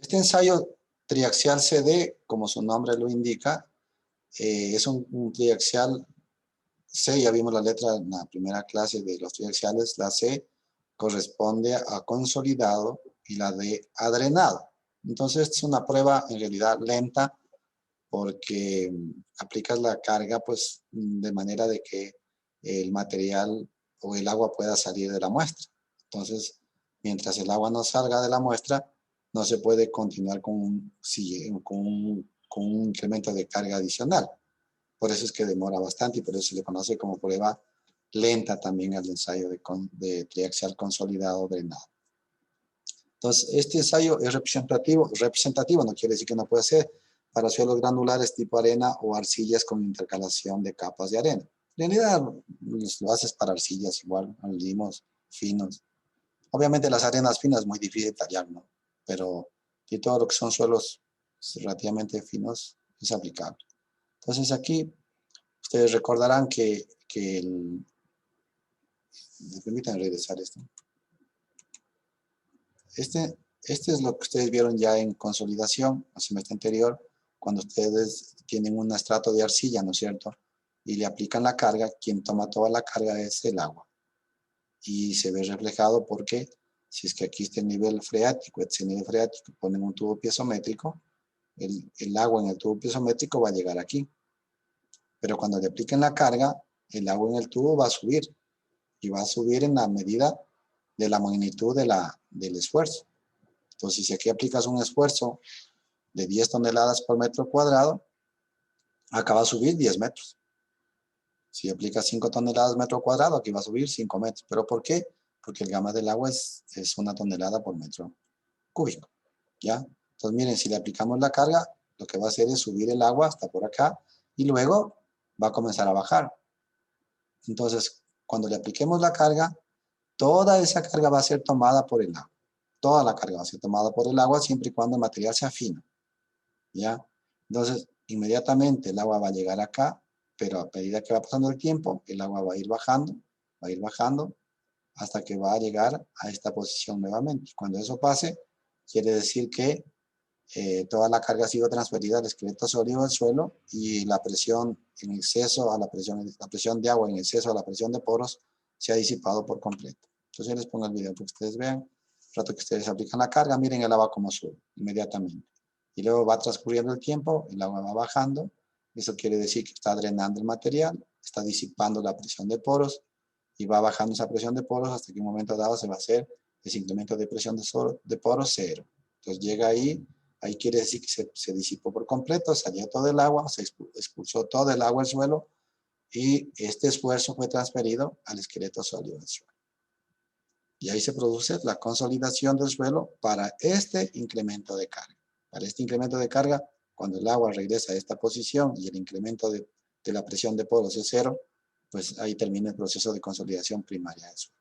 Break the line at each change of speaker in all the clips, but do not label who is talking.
Este ensayo triaxial CD, como su nombre lo indica, es un triaxial C, ya vimos la letra en la primera clase de los triaxiales, la C corresponde a consolidado y la D a drenado. Entonces es una prueba en realidad lenta porque aplicas la carga pues de manera de que el material o el agua pueda salir de la muestra. Entonces, mientras el agua no salga de la muestra, no se puede continuar con un incremento de carga adicional. Por eso es que demora bastante y por eso se le conoce como prueba lenta también al ensayo de triaxial consolidado drenado. Entonces, este ensayo es representativo no quiere decir que no puede ser para suelos granulares tipo arena o arcillas con intercalación de capas de arena. En realidad, lo haces para arcillas igual, limos finos. Obviamente las arenas finas es muy difícil de tallar, ¿no? Pero y todo lo que son suelos relativamente finos es aplicable. Entonces aquí ustedes recordarán que me permiten regresar esto. Este es lo que ustedes vieron ya en consolidación, el semestre anterior, cuando ustedes tienen un estrato de arcilla, ¿no es cierto? Y le aplican la carga, quien toma toda la carga es el agua. Y se ve reflejado porque si es que aquí está el nivel freático, este nivel freático, ponen un tubo piezométrico, el agua en el tubo piezométrico va a llegar aquí. Pero cuando le apliquen la carga, el agua en el tubo va a subir. Y va a subir en la medida de la magnitud del esfuerzo. Entonces, si aquí aplicas un esfuerzo de 10 toneladas por metro cuadrado, acá va a subir 10 metros. Si aplicas 5 toneladas metro cuadrado, aquí va a subir 5 metros. ¿Pero por qué? Porque el gamma del agua es 1 tonelada por metro cúbico. ¿Ya? Entonces, miren, si le aplicamos la carga, lo que va a hacer es subir el agua hasta por acá y luego va a comenzar a bajar. Entonces, cuando le apliquemos la carga, toda esa carga va a ser tomada por el agua. Toda la carga va a ser tomada por el agua siempre y cuando el material sea fino. ¿Ya? Entonces, inmediatamente el agua va a llegar acá, pero a medida que va pasando el tiempo, el agua va a ir bajando, hasta que va a llegar a esta posición nuevamente. Cuando eso pase, quiere decir que toda la carga ha sido transferida al esqueleto sólido del suelo y la presión en exceso a la presión de agua en exceso a la presión de poros se ha disipado por completo. Entonces yo les pongo el video para que ustedes vean. El rato que ustedes aplican la carga, miren el agua como sube inmediatamente. Y luego va transcurriendo el tiempo, el agua va bajando. Eso quiere decir que está drenando el material, está disipando la presión de poros y va bajando esa presión de poros hasta que en un momento dado se va a hacer ese incremento de presión de poros cero. Entonces llega ahí quiere decir que se disipó por completo, salió todo el agua, se expulsó todo el agua al suelo y este esfuerzo fue transferido al esqueleto sólido del suelo. Y ahí se produce la consolidación del suelo para este incremento de carga. Para este incremento de carga, cuando el agua regresa a esta posición y el incremento de la presión de poros es cero, pues ahí termina el proceso de consolidación primaria del suelo.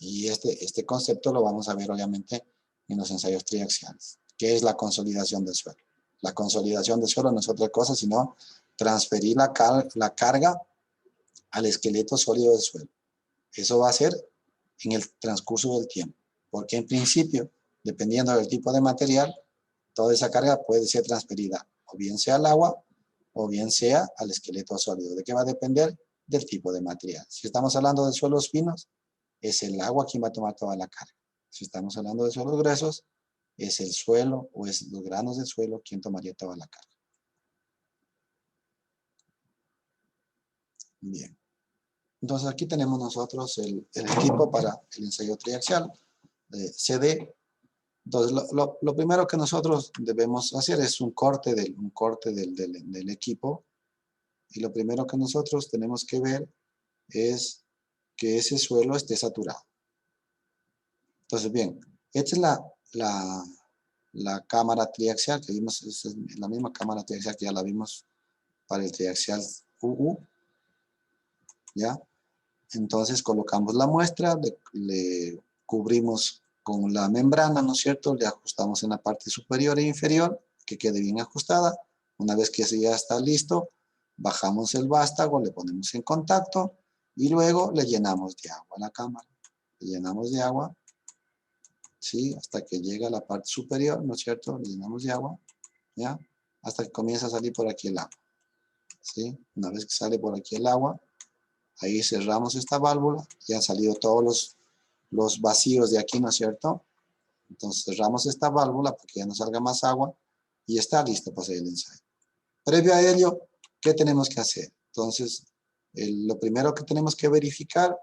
Y este concepto lo vamos a ver obviamente en los ensayos triaxiales. ¿Qué es la consolidación del suelo? La consolidación del suelo no es otra cosa sino transferir la carga al esqueleto sólido del suelo. Eso va a ser en el transcurso del tiempo, porque en principio, dependiendo del tipo de material, toda esa carga puede ser transferida o bien sea al agua o bien sea al esqueleto sólido. ¿De qué va a depender? Del tipo de material. Si estamos hablando de suelos finos, es el agua quien va a tomar toda la carga. Si estamos hablando de suelos gruesos, es el suelo o es los granos del suelo quien tomaría toda la carga. Bien. Entonces aquí tenemos nosotros el equipo para el ensayo triaxial CD. Entonces lo primero que nosotros debemos hacer es un corte del equipo. Y lo primero que nosotros tenemos que ver es que ese suelo esté saturado. Entonces, bien, esta es la cámara triaxial que vimos, es la misma cámara triaxial que ya la vimos para el triaxial UU, ¿ya? Entonces colocamos la muestra, le cubrimos con la membrana, ¿no es cierto? Le ajustamos en la parte superior e inferior, que quede bien ajustada. Una vez que ya está listo, bajamos el vástago, le ponemos en contacto y luego le llenamos de agua a la cámara. Le llenamos de agua ¿sí? Hasta que llega a la parte superior, ¿no es cierto? Le llenamos de agua, ¿ya? Hasta que comienza a salir por aquí el agua, ¿sí? Una vez que sale por aquí el agua, ahí cerramos esta válvula, ya han salido todos los vacíos de aquí, ¿no es cierto? Entonces cerramos esta válvula para que ya no salga más agua y está listo para hacer el ensayo. Previo a ello, ¿qué tenemos que hacer? Entonces, lo primero que tenemos que verificar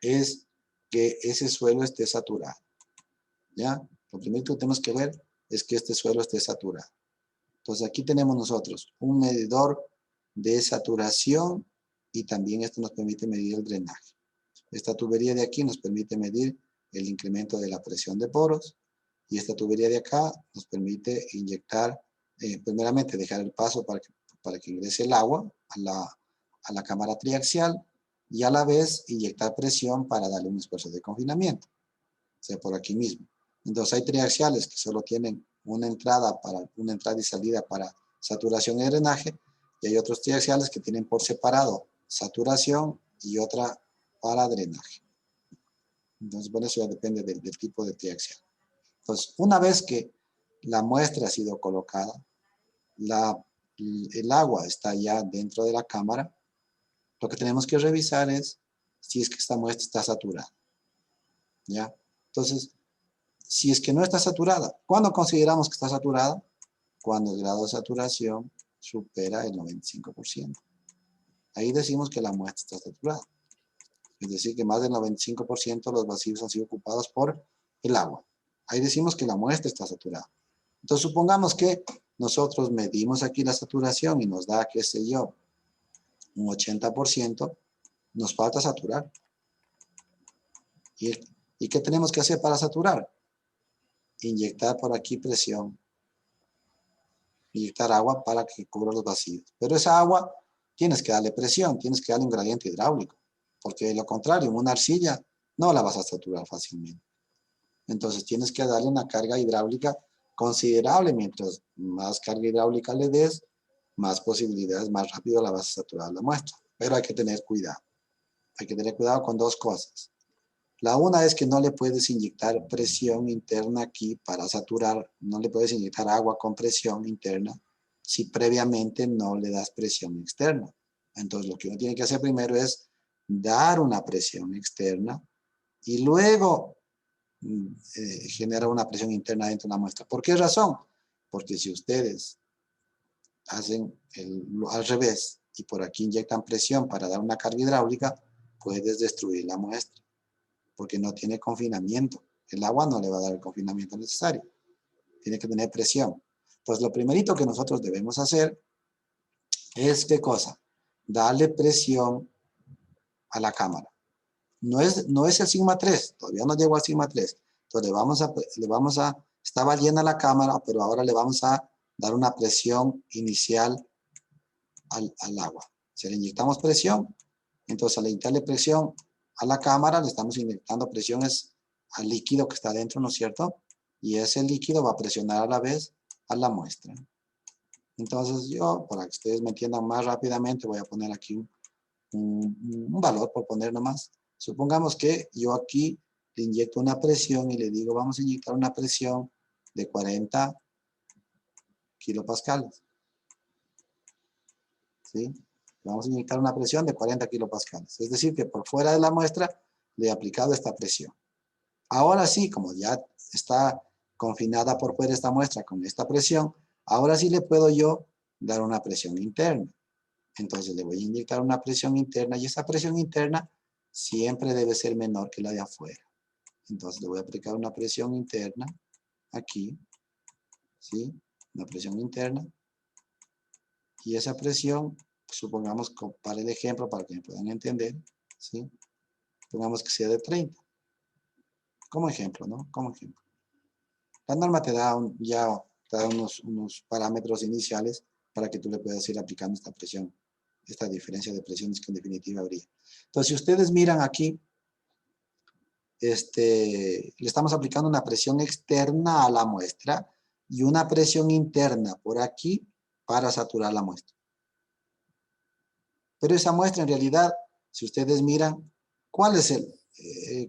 es que ese suelo esté saturado, ¿ya? Lo primero que tenemos que ver es que este suelo esté saturado. Entonces aquí tenemos nosotros un medidor de saturación y también esto nos permite medir el drenaje. Esta tubería de aquí nos permite medir el incremento de la presión de poros y esta tubería de acá nos permite inyectar, primeramente dejar el paso para que ingrese el agua a la cámara triaxial y a la vez inyectar presión para darle un esfuerzo de confinamiento, o sea, por aquí mismo. Entonces hay triaxiales que solo tienen una entrada y salida para saturación y drenaje, y hay otros triaxiales que tienen por separado saturación y otra para drenaje. Entonces, bueno, eso ya depende del tipo de triaxial. Entonces, una vez que la muestra ha sido colocada, el agua está ya dentro de la cámara, lo que tenemos que revisar es si es que esta muestra está saturada, ¿ya? Entonces, si es que no está saturada, ¿cuándo consideramos que está saturada? Cuando el grado de saturación supera el 95%. Ahí decimos que la muestra está saturada. Es decir, que más del 95% de los vacíos han sido ocupados por el agua. Ahí decimos que la muestra está saturada. Entonces, supongamos que nosotros medimos aquí la saturación y nos da, qué sé yo, un 80%, nos falta saturar. ¿Y qué tenemos que hacer para saturar? Inyectar por aquí presión. Inyectar agua para que cubra los vacíos. Pero esa agua tienes que darle presión, tienes que darle un gradiente hidráulico. Porque de lo contrario, en una arcilla no la vas a saturar fácilmente. Entonces tienes que darle una carga hidráulica considerable. Mientras más carga hidráulica le des, más posibilidades, más rápido la vas a saturar la muestra. Pero hay que tener cuidado. Hay que tener cuidado con dos cosas. La una es que no le puedes inyectar presión interna aquí para saturar. No le puedes inyectar agua con presión interna si previamente no le das presión externa. Entonces lo que uno tiene que hacer primero es dar una presión externa y luego genera una presión interna dentro de la muestra. ¿Por qué razón? Porque si ustedes hacen al revés y por aquí inyectan presión para dar una carga hidráulica, puedes destruir la muestra porque no tiene confinamiento. El agua no le va a dar el confinamiento necesario. Tiene que tener presión. Entonces, lo primerito que nosotros debemos hacer es, ¿qué cosa? Darle presión a la cámara. No es el sigma 3, todavía no llegó al sigma 3. Entonces estaba llena la cámara, pero ahora le vamos a dar una presión inicial al agua. Si le inyectamos presión, entonces al inyectarle presión a la cámara, le estamos inyectando presiones al líquido que está dentro, ¿no es cierto? Y ese líquido va a presionar a la vez a la muestra. Entonces yo, para que ustedes me entiendan más rápidamente, voy a poner aquí un valor, por poner nomás. Supongamos que yo aquí le inyecto una presión y le digo, vamos a inyectar una presión de 40 kilopascales. ¿Sí? Vamos a inyectar una presión de 40 kilopascales. Es decir, que por fuera de la muestra le he aplicado esta presión. Ahora sí, como ya está confinada por fuera esta muestra con esta presión, ahora sí le puedo yo dar una presión interna. Entonces le voy a inyectar una presión interna y esa presión interna siempre debe ser menor que la de afuera. Entonces le voy a aplicar una presión interna aquí, ¿sí? Una presión interna. Y esa presión, supongamos, para el ejemplo, para que me puedan entender, ¿sí? Supongamos que sea de 30. Como ejemplo, ¿no? Como ejemplo. La norma te da unos parámetros iniciales para que tú le puedas ir aplicando esta presión, esta diferencia de presiones que en definitiva habría. Entonces, si ustedes miran aquí, le estamos aplicando una presión externa a la muestra y una presión interna por aquí para saturar la muestra. Pero esa muestra en realidad, si ustedes miran, ¿cuál es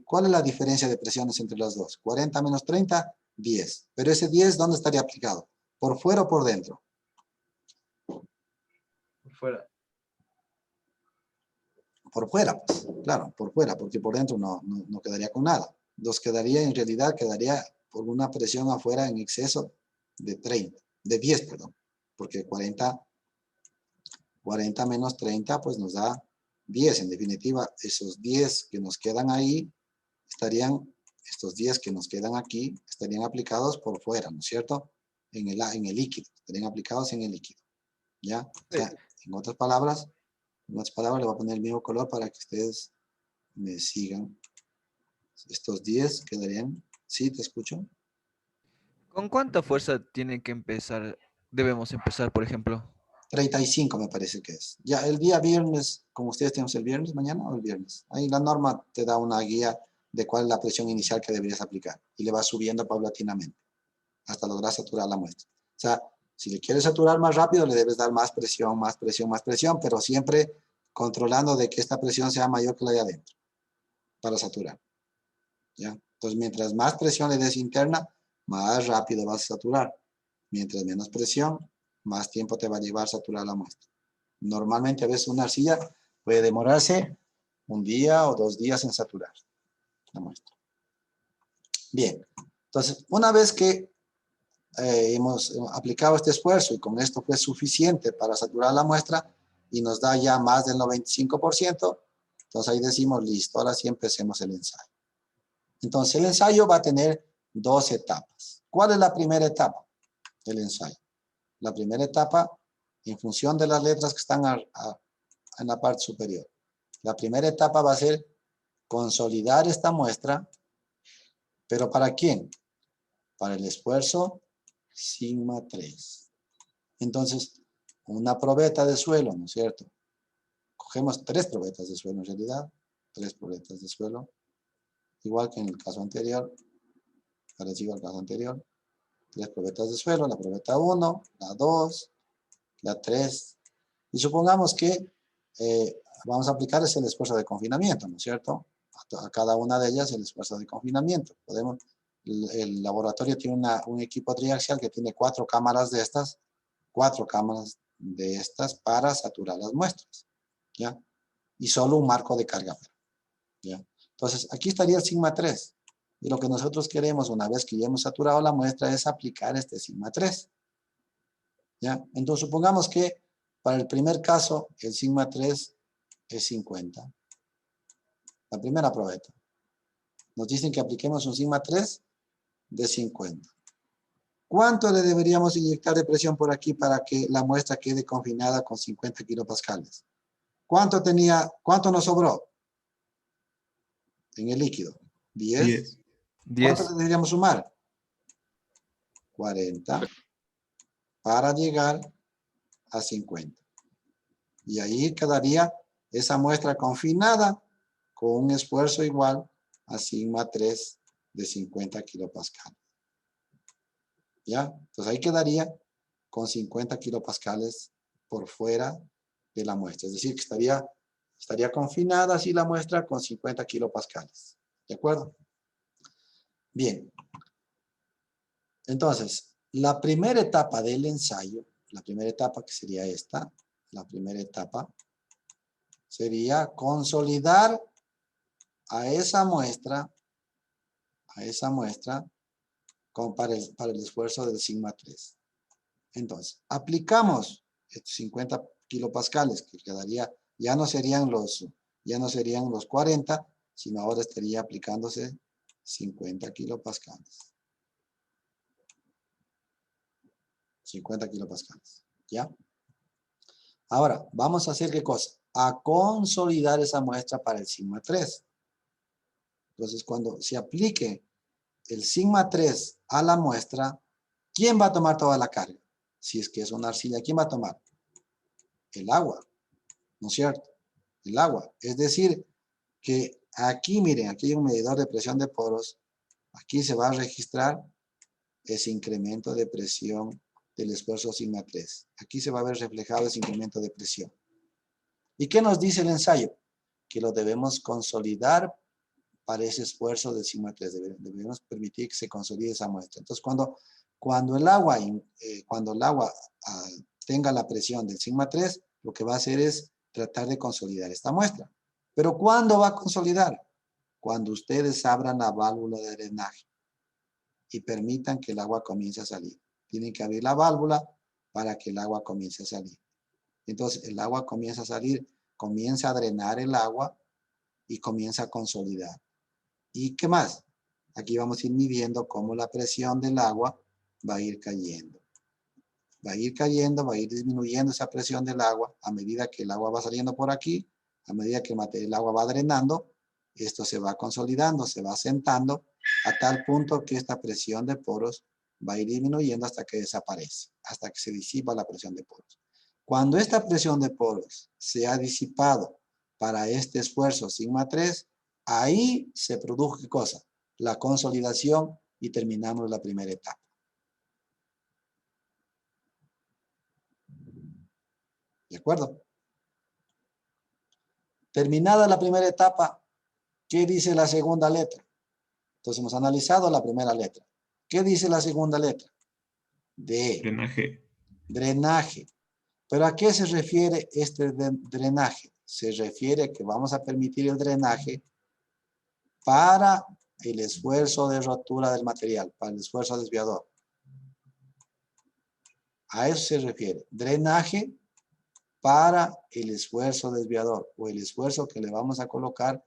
¿cuál es la diferencia de presiones entre las dos? 40 menos 30, 10. Pero ese 10, ¿dónde estaría aplicado? ¿Por fuera o por dentro?
Por fuera.
Por fuera, pues, claro, por fuera, porque por dentro no quedaría con nada. Los quedaría, en realidad, quedaría por una presión afuera en exceso de 30, de 10, perdón, porque 40 menos 30, pues nos da 10. En definitiva, esos 10 que nos quedan ahí, estos 10 que nos quedan aquí, estarían aplicados por fuera, ¿no es cierto? En el líquido, estarían aplicados en el líquido, ¿ya? O sea, en otras palabras, le voy a poner el mismo color para que ustedes me sigan. Estos 10 quedarían, ¿sí? ¿Te escucho?
¿Con cuánta fuerza tiene que empezar? Debemos empezar, por ejemplo.
35 me parece que es. Ya el día viernes, como ustedes tenemos el viernes, mañana o el viernes, ahí la norma te da una guía de cuál es la presión inicial que deberías aplicar y le vas subiendo paulatinamente hasta lograr saturar la muestra. O sea, si le quieres saturar más rápido, le debes dar más presión, más presión, más presión, pero siempre controlando de que esta presión sea mayor que la de adentro para saturar. ¿Ya? Entonces, mientras más presión le des interna, más rápido vas a saturar. Mientras menos presión, más tiempo te va a llevar a saturar la muestra. Normalmente a veces una arcilla puede demorarse un día o 2 días en saturar la muestra. Bien, entonces una vez que hemos aplicado este esfuerzo y con esto fue suficiente para saturar la muestra y nos da ya más del 95%, entonces ahí decimos listo, ahora sí empecemos el ensayo. Entonces el ensayo va a tener 2 etapas. ¿Cuál es la primera etapa del ensayo? La primera etapa, en función de las letras que están en la parte superior. La primera etapa va a ser consolidar esta muestra, pero ¿para quién? Para el esfuerzo sigma 3. Entonces, una probeta de suelo, ¿no es cierto? Cogemos 3 probetas de suelo en realidad, 3 probetas de suelo, igual que en el caso anterior, parecido al caso anterior. 3 probetas de suelo, la probeta 1, la 2, la 3. Y supongamos que vamos a aplicar el esfuerzo de confinamiento, ¿no es cierto? A cada una de ellas el esfuerzo de confinamiento. El laboratorio tiene un equipo triaxial que tiene 4 cámaras de estas, 4 cámaras de estas para saturar las muestras, ¿ya? Y solo un marco de carga, ¿ya? Entonces, aquí estaría el sigma 3. Y lo que nosotros queremos, una vez que ya hemos saturado la muestra, es aplicar este sigma 3. ¿Ya? Entonces, supongamos que para el primer caso, el sigma 3 es 50. La primera probeta. Nos dicen que apliquemos un sigma 3 de 50. ¿Cuánto le deberíamos inyectar de presión por aquí para que la muestra quede confinada con 50 kilopascales? ¿Cuánto nos sobró en el líquido? 10.
10.
¿Cuánto le
10.
deberíamos sumar? 40 para llegar a 50. Y ahí quedaría esa muestra confinada con un esfuerzo igual a sigma 3 de 50 kilopascales. ¿Ya? Entonces ahí quedaría con 50 kilopascales por fuera de la muestra. Es decir, que estaría confinada así la muestra con 50 kilopascales. ¿De acuerdo? Bien. Entonces, la primera etapa del ensayo, la primera etapa que sería esta, la primera etapa sería consolidar a esa muestra para el esfuerzo del sigma 3. Entonces, aplicamos estos 50 kilopascales, que quedaría, ya no serían los 40, sino ahora estaría aplicándose 50 kilopascales. 50 kilopascales, ¿ya? Ahora, vamos a hacer ¿qué cosa? A consolidar esa muestra para el sigma 3. Entonces, cuando se aplique el sigma 3 a la muestra, ¿quién va a tomar toda la carga? Si es que es una arcilla, ¿quién va a tomar? El agua, ¿no es cierto? El agua. Es decir, que aquí, miren, aquí hay un medidor de presión de poros. Aquí se va a registrar ese incremento de presión del esfuerzo sigma 3. Aquí se va a ver reflejado ese incremento de presión. ¿Y qué nos dice el ensayo? Que lo debemos consolidar para ese esfuerzo de sigma 3. Debemos permitir que se consolide esa muestra. Entonces, cuando el agua tenga la presión del sigma 3, lo que va a hacer es tratar de consolidar esta muestra. ¿Pero cuándo va a consolidar? Cuando ustedes abran la válvula de drenaje y permitan que el agua comience a salir. Tienen que abrir la válvula para que el agua comience a salir. Entonces, el agua comienza a salir, comienza a drenar el agua y comienza a consolidar. ¿Y qué más? Aquí vamos a ir midiendo cómo la presión del agua va a ir cayendo. Va a ir cayendo, va a ir disminuyendo esa presión del agua a medida que el agua va saliendo por aquí, a medida que el agua va drenando, esto se va consolidando, se va asentando a tal punto que esta presión de poros va a ir disminuyendo hasta que desaparece, hasta que se disipa la presión de poros. Cuando esta presión de poros se ha disipado para este esfuerzo sigma 3, ahí se produjo ¿qué cosa? La consolidación y terminamos la primera etapa. ¿De acuerdo? Terminada la primera etapa, ¿qué dice la segunda letra? Entonces hemos analizado la primera letra. ¿Qué dice la segunda letra?
Drenaje.
Drenaje. ¿Pero a qué se refiere este drenaje? Se refiere a que vamos a permitir el drenaje para el esfuerzo de rotura del material, para el esfuerzo desviador. A eso se refiere. Drenaje para el esfuerzo desviador o el esfuerzo que le vamos a colocar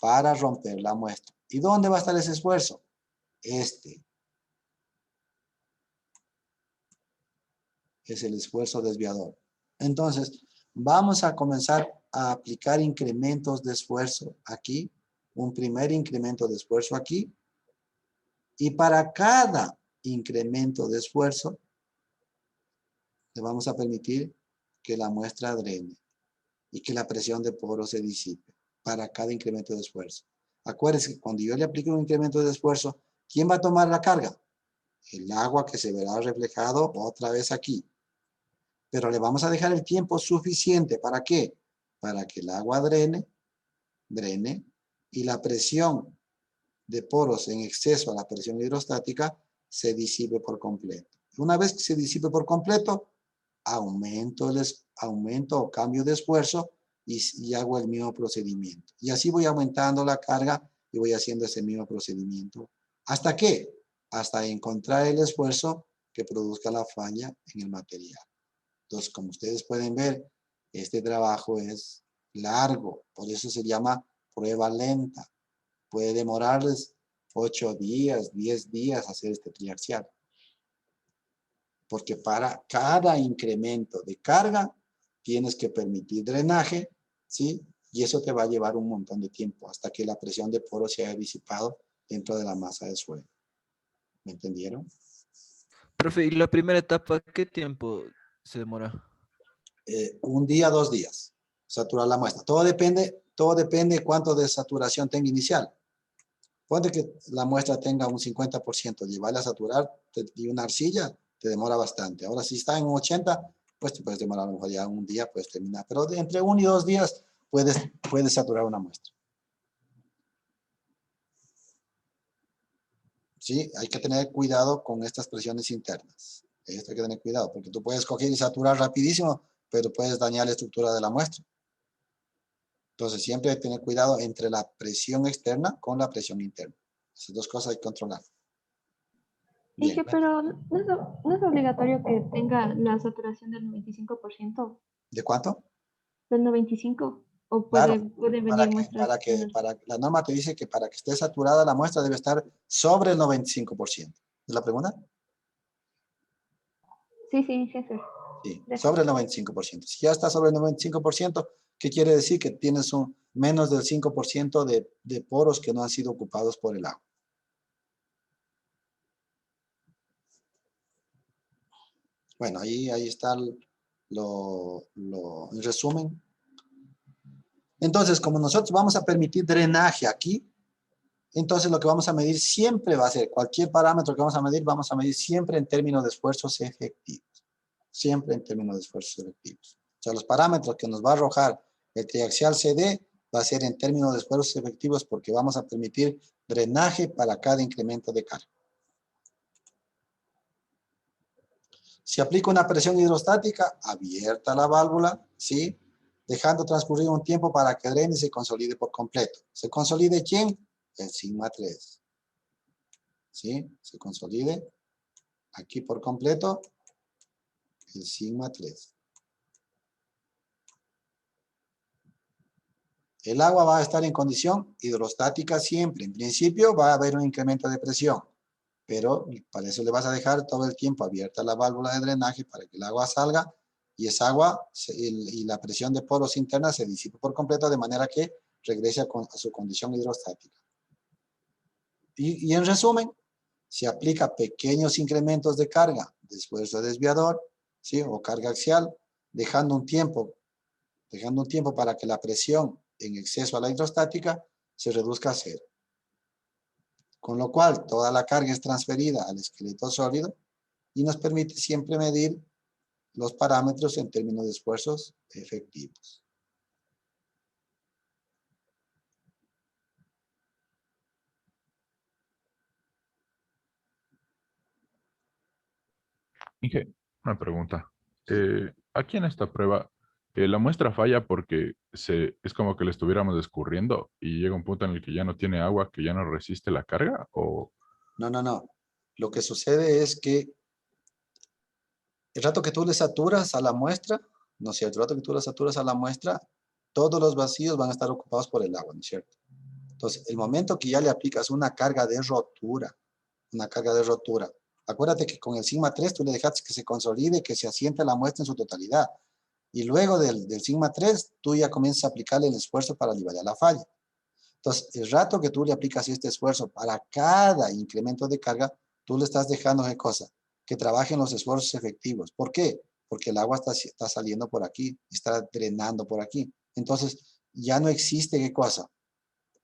para romper la muestra. ¿Y dónde va a estar ese esfuerzo? Este es el esfuerzo desviador. Entonces, vamos a comenzar a aplicar incrementos de esfuerzo aquí, un primer incremento de esfuerzo aquí, y para cada incremento de esfuerzo, le vamos a permitir que la muestra drene y que la presión de poros se disipe para cada incremento de esfuerzo. Acuérdense que cuando yo le aplique un incremento de esfuerzo, ¿quién va a tomar la carga? El agua que se verá reflejado otra vez aquí. Pero le vamos a dejar el tiempo suficiente. ¿Para qué? Para que el agua drene y la presión de poros en exceso a la presión hidrostática se disipe por completo. Una vez que se disipe por completo, aumento o cambio de esfuerzo y hago el mismo procedimiento. Y así voy aumentando la carga y voy haciendo ese mismo procedimiento. ¿Hasta qué? Hasta encontrar el esfuerzo que produzca la falla en el material. Entonces, como ustedes pueden ver, este trabajo es largo, por eso se llama prueba lenta. Puede demorarles 8 días, 10 días hacer este triaxial. Porque para cada incremento de carga, tienes que permitir drenaje, ¿sí? Y eso te va a llevar un montón de tiempo hasta que la presión de poro se haya disipado dentro de la masa de suelo. ¿Me entendieron?
Profe, ¿y la primera etapa qué tiempo se demora?
1 día, 2 días. Saturar la muestra. Todo depende de cuánto de saturación tenga inicial. Ponte que la muestra tenga un 50%, llevarla a saturar y una arcilla te demora bastante. Ahora, si está en 80, pues te puedes demorar a lo mejor ya 1 día, puedes terminar. Pero entre 1 y 2 días puedes saturar una muestra. Sí, hay que tener cuidado con estas presiones internas. Esto hay que tener cuidado, porque tú puedes coger y saturar rapidísimo, pero puedes dañar la estructura de la muestra. Entonces, siempre hay que tener cuidado entre la presión externa con la presión interna. Esas dos cosas hay que controlar.
Es que, pero no es obligatorio que tenga la saturación del 95%,
¿De cuánto?
del 95%, o
Claro,
puede venir muestras.
la norma te dice que para que esté saturada la muestra debe estar sobre el 95%. ¿Es la pregunta?
Sí, jefe.
Sí, sobre el 95%. Si ya está sobre el 95%, ¿qué quiere decir? Que tienes menos del 5% de poros que no han sido ocupados por el agua. Bueno, ahí está el resumen. Entonces, como nosotros vamos a permitir drenaje aquí, entonces lo que vamos a medir siempre va a ser, cualquier parámetro que vamos a medir siempre en términos de esfuerzos efectivos. Siempre en términos de esfuerzos efectivos. O sea, los parámetros que nos va a arrojar el triaxial CD va a ser en términos de esfuerzos efectivos porque vamos a permitir drenaje para cada incremento de carga. Si aplico una presión hidrostática, abierta la válvula, ¿sí? Dejando transcurrir un tiempo para que drene y se consolide por completo. ¿Se consolide quién? El sigma 3. ¿Sí? Se consolide aquí por completo el sigma 3. El agua va a estar en condición hidrostática siempre. En principio va a haber un incremento de presión, pero para eso le vas a dejar todo el tiempo abierta la válvula de drenaje para que el agua salga y esa agua y la presión de poros interna se disipe por completo de manera que regrese a su condición hidrostática. Y en resumen, se aplica pequeños incrementos de carga de esfuerzo desviador, ¿sí? O carga axial, dejando un tiempo para que la presión en exceso a la hidrostática se reduzca a cero. Con lo cual, toda la carga es transferida al esqueleto sólido y nos permite siempre medir los parámetros en términos de esfuerzos efectivos.
Inge, una pregunta. Aquí en esta prueba, la muestra falla porque es como que le estuviéramos escurriendo y llega un punto en el que ya no tiene agua, que ya no resiste la carga, o...
No. Lo que sucede es que el rato que tú le saturas a la muestra, ¿no es cierto? El rato que tú le saturas a la muestra, todos los vacíos van a estar ocupados por el agua, ¿no es cierto? Entonces, el momento que ya le aplicas una carga de rotura, acuérdate que con el sigma 3 tú le dejaste que se consolide, que se asiente la muestra en su totalidad. Y luego del sigma 3, tú ya comienzas a aplicarle el esfuerzo para liberar la falla. Entonces, el rato que tú le aplicas este esfuerzo para cada incremento de carga, tú le estás dejando, ¿qué cosa? Que trabajen los esfuerzos efectivos. ¿Por qué? Porque el agua está saliendo por aquí, está drenando por aquí. Entonces, ya no existe, ¿qué cosa?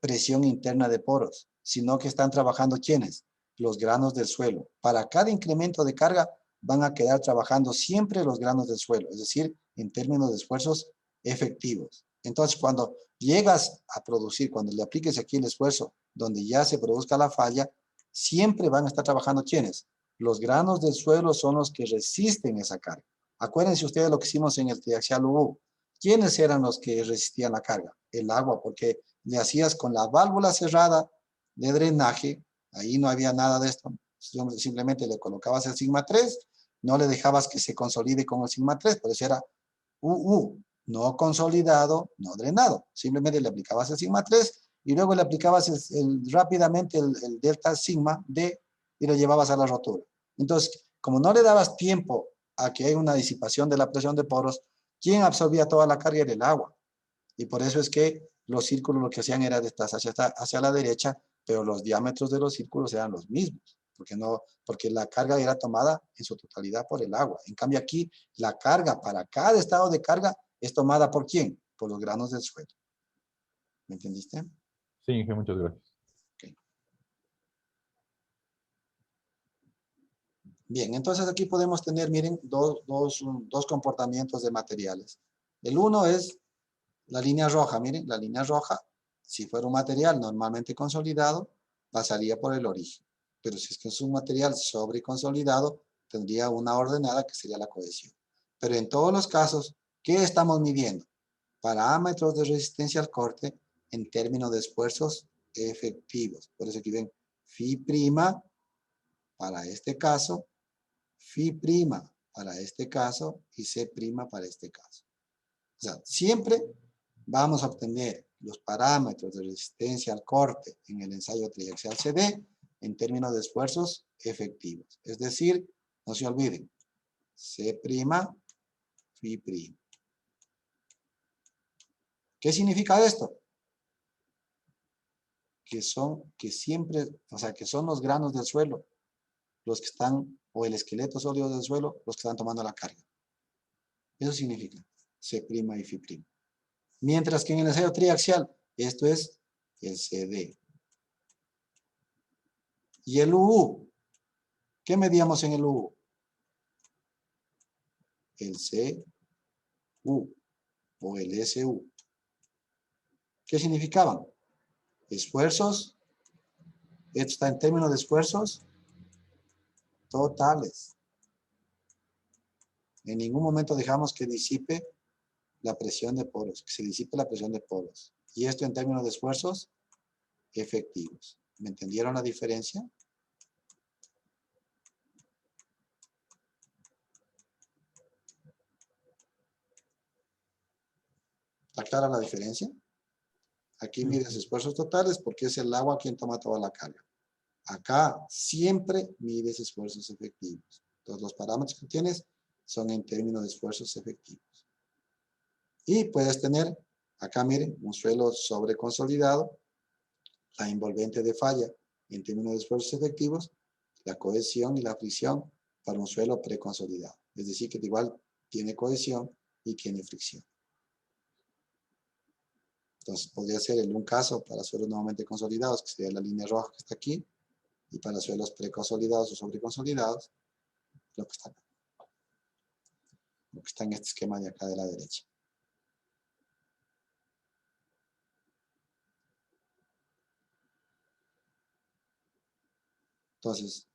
Presión interna de poros, sino que están trabajando, ¿quiénes? Los granos del suelo. Para cada incremento de carga, van a quedar trabajando siempre los granos del suelo, es decir, en términos de esfuerzos efectivos. Entonces, cuando llegas a producir, cuando le apliques aquí el esfuerzo, donde ya se produzca la falla, siempre van a estar trabajando ¿quiénes? Los granos del suelo son los que resisten esa carga. Acuérdense ustedes lo que hicimos en el triaxial UU. ¿Quiénes eran los que resistían la carga? El agua, porque le hacías con la válvula cerrada de drenaje, ahí no había nada de esto, simplemente le colocabas el sigma 3, no le dejabas que se consolide con el sigma 3, por eso era UU, no consolidado, no drenado. Simplemente le aplicabas el sigma 3 y luego le aplicabas rápidamente el delta sigma D y lo llevabas a la rotura. Entonces, como no le dabas tiempo a que haya una disipación de la presión de poros, ¿quién absorbía toda la carga? Era el agua. Y por eso es que los círculos lo que hacían era desplazarse hacia la derecha, pero los diámetros de los círculos eran los mismos, porque la carga era tomada en su totalidad por el agua. En cambio aquí, la carga para cada estado de carga es tomada ¿por quién? Por los granos del suelo. ¿Me entendiste?
Sí, Inge, muchas gracias.
Okay. Bien, entonces aquí podemos tener, miren, dos comportamientos de materiales. El uno es la línea roja, miren, la línea roja, si fuera un material normalmente consolidado, pasaría por el origen. Pero si es que es un material sobreconsolidado, tendría una ordenada que sería la cohesión. Pero en todos los casos, ¿qué estamos midiendo? Parámetros de resistencia al corte en términos de esfuerzos efectivos. Por eso aquí ven phi' para este caso, phi' para este caso y C' para este caso. O sea, siempre vamos a obtener los parámetros de resistencia al corte en el ensayo triaxial CD en términos de esfuerzos efectivos. Es decir, no se olviden, C', phi'. ¿Qué significa esto? Que son los granos del suelo los que están, o el esqueleto sólido del suelo, los que están tomando la carga. Eso significa C' y phi'. Mientras que en el ensayo triaxial, esto es el CD. Y el UU, ¿qué medíamos en el UU? El CU o el SU. ¿Qué significaban? Esfuerzos. Esto está en términos de esfuerzos totales. En ningún momento dejamos que disipe la presión de poros, que se disipe la presión de poros. Y esto en términos de esfuerzos efectivos. ¿Me entendieron la diferencia? ¿Está clara la diferencia? Aquí mides esfuerzos totales porque es el agua quien toma toda la carga. Acá siempre mides esfuerzos efectivos. Todos los parámetros que tienes son en términos de esfuerzos efectivos. Y puedes tener, acá miren, un suelo sobreconsolidado, la envolvente de falla en términos de esfuerzos efectivos, la cohesión y la fricción para un suelo preconsolidado. Es decir, que igual tiene cohesión y tiene fricción. Entonces, podría ser un caso para suelos nuevamente consolidados, que sería la línea roja que está aquí, y para suelos preconsolidados o sobreconsolidados, lo que está acá. Lo que está en este esquema de acá de la derecha. Entonces,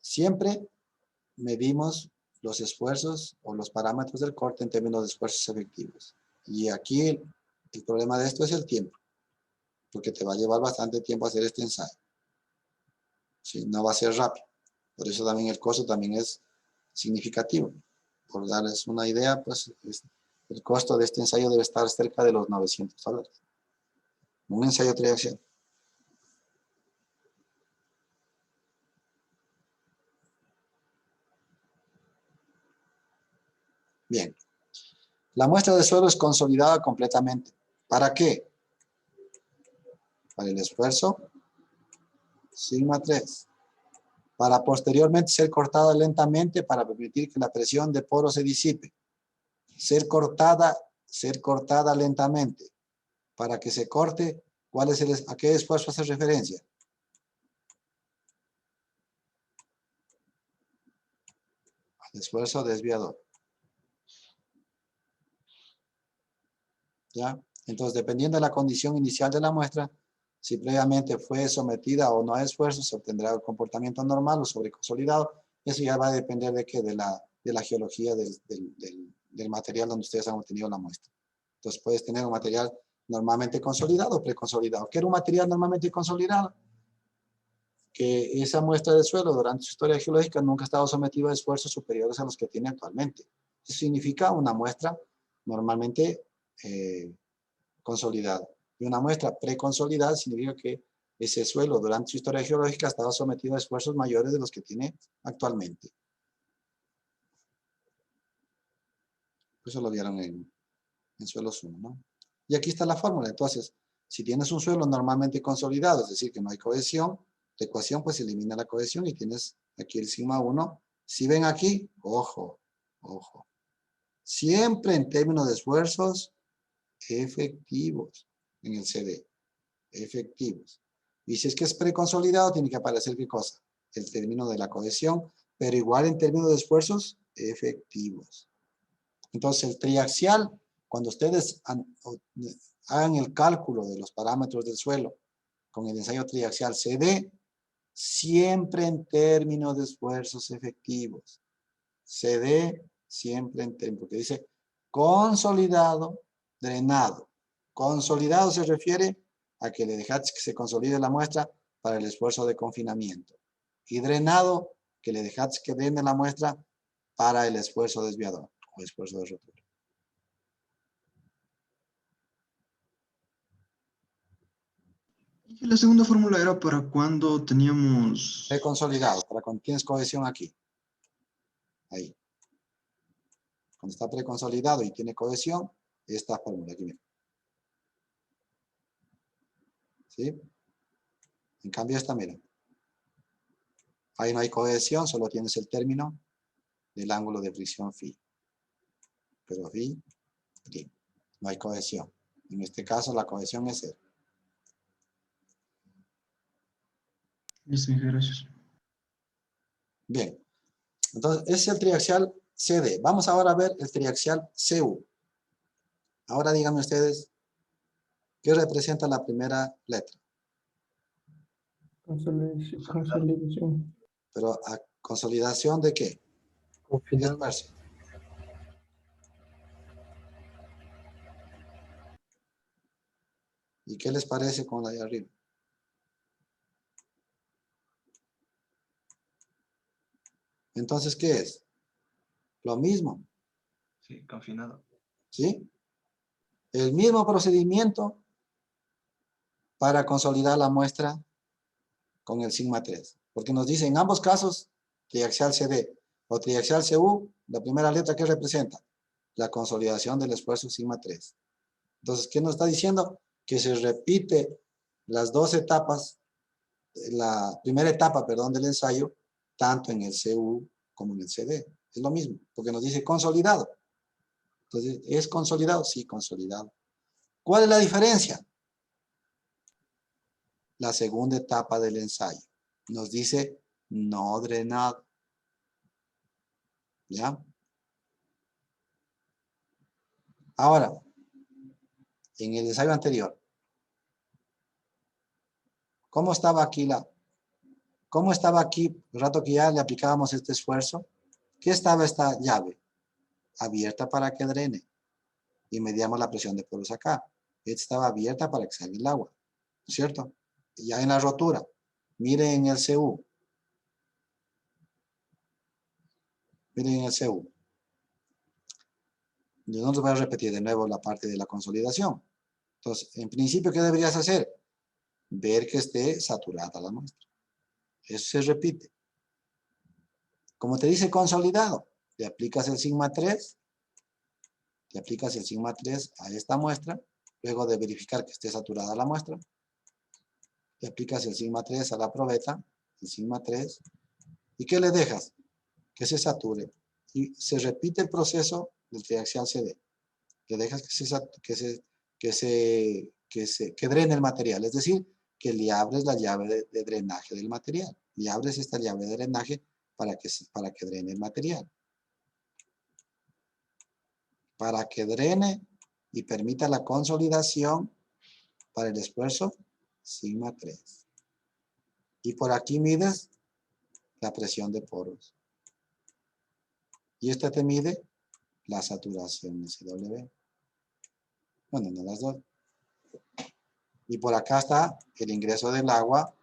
siempre medimos los esfuerzos o los parámetros del corte en términos de esfuerzos efectivos. Y aquí el problema de esto es el tiempo, porque te va a llevar bastante tiempo hacer este ensayo. ¿Sí? No va a ser rápido. Por eso también el costo también es significativo. Por darles una idea, pues el costo de este ensayo debe estar cerca de los $900. Un ensayo triaxial. Bien. La muestra de suelo es consolidada completamente. ¿Para qué? Para el esfuerzo sigma 3. Para posteriormente ser cortada lentamente para permitir que la presión de poro se disipe. Ser cortada lentamente. Para que se corte, ¿a qué esfuerzo hace referencia? Al esfuerzo desviador. ¿Ya? Entonces, dependiendo de la condición inicial de la muestra, si previamente fue sometida o no a esfuerzo, se obtendrá el comportamiento normal o sobreconsolidado. Eso ya va a depender de qué, de la geología del material donde ustedes han obtenido la muestra. Entonces, puedes tener un material normalmente consolidado o preconsolidado. ¿Qué era un material normalmente consolidado? Que esa muestra de suelo durante su historia geológica nunca ha estado sometida a esfuerzos superiores a los que tiene actualmente. Eso significa una muestra normalmente consolidada. Y una muestra preconsolidada significa que ese suelo durante su historia geológica ha estado sometido a esfuerzos mayores de los que tiene actualmente. Eso lo vieron en suelos 1, ¿no? Y aquí está la fórmula. Entonces, si tienes un suelo normalmente consolidado, es decir, que no hay cohesión, la ecuación pues elimina la cohesión y tienes aquí el sigma 1. Si ven aquí, ojo, ojo. Siempre en términos de esfuerzos efectivos en el CD. Efectivos. Y si es que es preconsolidado, tiene que aparecer ¿qué cosa? El término de la cohesión, pero igual en términos de esfuerzos efectivos. Entonces, el triaxial, cuando ustedes hagan el cálculo de los parámetros del suelo con el ensayo triaxial CD, siempre en términos de esfuerzos efectivos. CD siempre en términos, porque dice consolidado, drenado. Consolidado se refiere a que le dejaste que se consolide la muestra para el esfuerzo de confinamiento. Y drenado, que le dejaste que drene la muestra para el esfuerzo desviador o esfuerzo de rotura.
Y la segunda fórmula era para cuando teníamos...
Preconsolidado, para cuando tienes cohesión aquí. Ahí. Cuando está preconsolidado y tiene cohesión, esta fórmula aquí, mira. ¿Sí? En cambio esta, mira. Ahí no hay cohesión, solo tienes el término del ángulo de fricción phi. Pero phi, no hay cohesión. En este caso la cohesión es 0.
Listo, gracias.
Bien. Entonces, ese es el triaxial CD. Vamos ahora a ver el triaxial CU. Ahora díganme ustedes, ¿qué representa la primera letra?
Consolidación.
Pero a consolidación de qué?
Confinado.
Esfuerzo. ¿Y qué les parece con la de arriba? Entonces, ¿qué es? Lo mismo.
Sí, confinado.
¿Sí? El mismo procedimiento para consolidar la muestra con el sigma 3. Porque nos dice en ambos casos, triaxial CD o triaxial CU, la primera letra que representa la consolidación del esfuerzo sigma 3. Entonces, ¿qué nos está diciendo? Que se repite las dos etapas, la primera etapa, perdón, del ensayo, tanto en el CU como en el CD. Es lo mismo, porque nos dice consolidado. Entonces, ¿es consolidado? Sí, consolidado. ¿Cuál es la diferencia? La segunda etapa del ensayo. Nos dice no drenado. ¿Ya? Ahora, en el ensayo anterior, ¿cómo estaba aquí el rato que ya le aplicábamos este esfuerzo? ¿Qué estaba esta llave? Abierta para que drene. Y medíamos la presión de poros acá. Esta estaba abierta para que salga el agua. ¿No es cierto? Ya en la rotura. Miren en el CU. Miren en el CU. Yo no les voy a repetir de nuevo la parte de la consolidación. Entonces, en principio, ¿qué deberías hacer? Ver que esté saturada la muestra. Eso se repite. Como te dice consolidado, le aplicas el sigma 3, le aplicas el sigma 3 a esta muestra, luego de verificar que esté saturada la muestra, le aplicas el sigma 3 a la probeta, el sigma 3, ¿y qué le dejas? Que se sature. Y se repite el proceso del triaxial CD. Le dejas que drene el material, es decir, que le abres la llave de drenaje del material. Le abres esta llave de drenaje para que drene el material. Para que drene y permita la consolidación para el esfuerzo sigma 3. Y por aquí mides la presión de poros. Y esta te mide la saturación SW. Bueno, no las dos. Y por acá está el ingreso del agua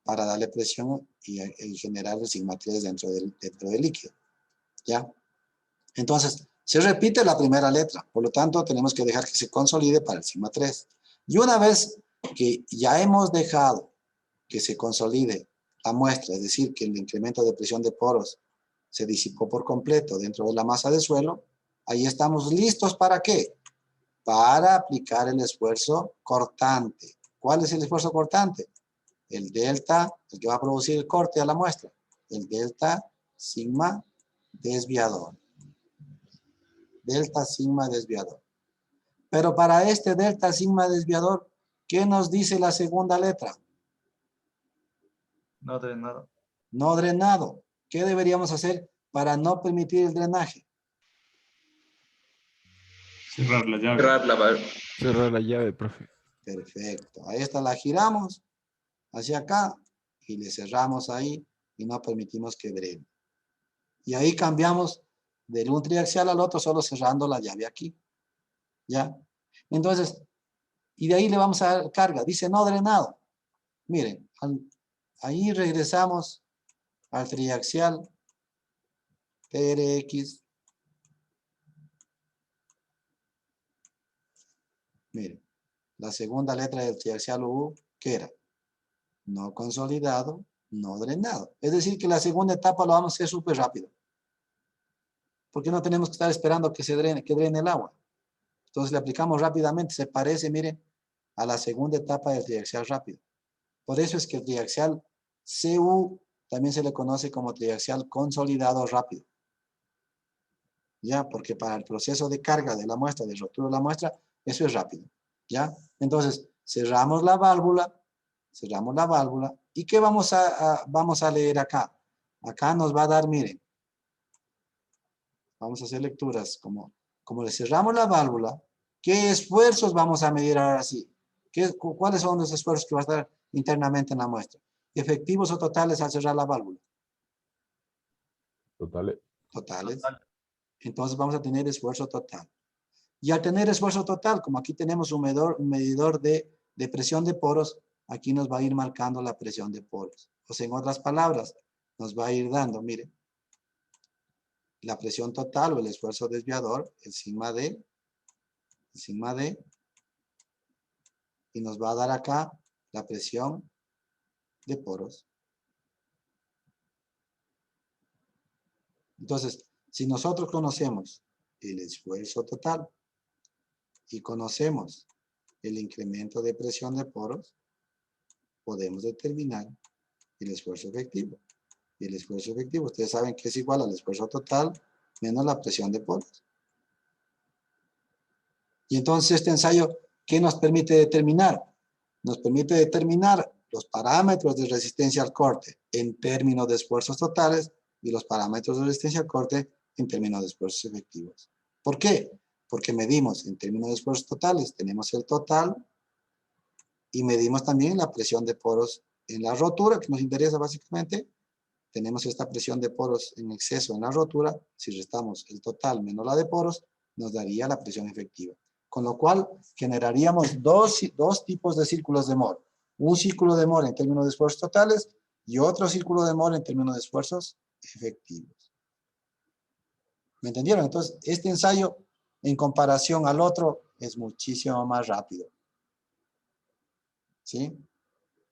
para darle presión y generar el sigma 3 dentro del líquido. ¿Ya? Entonces, se repite la primera letra. Por lo tanto, tenemos que dejar que se consolide para el sigma 3. Y una vez que ya hemos dejado que se consolide la muestra, es decir, que el incremento de presión de poros se disipó por completo dentro de la masa de suelo, ahí estamos listos ¿para qué? Para aplicar el esfuerzo cortante. ¿Cuál es el esfuerzo cortante? El delta, el que va a producir el corte a la muestra. El delta sigma desviador. Delta sigma desviador. Pero para este delta sigma desviador, ¿qué nos dice la segunda letra?
No drenado.
No drenado. ¿Qué deberíamos hacer para no permitir el drenaje?
Cerrar la llave.
Cerrar la llave, profe.
Perfecto. A esta la giramos hacia acá y le cerramos ahí y no permitimos que drene. Y ahí cambiamos del un triaxial al otro solo cerrando la llave aquí. ¿Ya? Entonces, y de ahí le vamos a dar carga. Dice no drenado. Miren, ahí regresamos al triaxial TRX. Miren, la segunda letra del triaxial U, ¿qué era? No consolidado, no drenado. Es decir, que la segunda etapa lo vamos a hacer súper rápido. Porque no tenemos que estar esperando que drene el agua. Entonces le aplicamos rápidamente. Se parece, miren, a la segunda etapa del triaxial rápido. Por eso es que el triaxial CU también se le conoce como triaxial consolidado rápido. ¿Ya? Porque para el proceso de carga de la muestra, de rotura de la muestra, eso es rápido. ¿Ya? Entonces, cerramos la válvula. ¿Y qué vamos a leer acá? Acá nos va a dar, miren. Vamos a hacer lecturas. Como le cerramos la válvula, ¿Qué esfuerzos vamos a medir ahora sí? ¿Cuáles son los esfuerzos que va a estar internamente en la muestra? ¿Efectivos o totales al cerrar la válvula?
Totales.
Totales. Entonces vamos a tener esfuerzo total. Y al tener esfuerzo total, como aquí tenemos un medidor de presión de poros, aquí nos va a ir marcando la presión de poros. O sea, en otras palabras, nos va a ir dando, miren, la presión total o el esfuerzo desviador, el sigma D, y nos va a dar acá la presión de poros. Entonces, si nosotros conocemos el esfuerzo total y conocemos el incremento de presión de poros, podemos determinar el esfuerzo efectivo. Y el esfuerzo efectivo, ustedes saben que es igual al esfuerzo total menos la presión de poros. Y entonces este ensayo, ¿qué nos permite determinar? Nos permite determinar los parámetros de resistencia al corte en términos de esfuerzos totales y los parámetros de resistencia al corte en términos de esfuerzos efectivos. ¿Por qué? Porque medimos en términos de esfuerzos totales, tenemos el total y medimos también la presión de poros en la rotura, que nos interesa básicamente. Tenemos esta presión de poros en exceso en la rotura. Si restamos el total menos la de poros, nos daría la presión efectiva. Con lo cual, generaríamos dos tipos de círculos de Mohr. Un círculo de Mohr en términos de esfuerzos totales y otro círculo de Mohr en términos de esfuerzos efectivos. ¿Me entendieron? Entonces, este ensayo, en comparación al otro, es muchísimo más rápido. ¿Sí?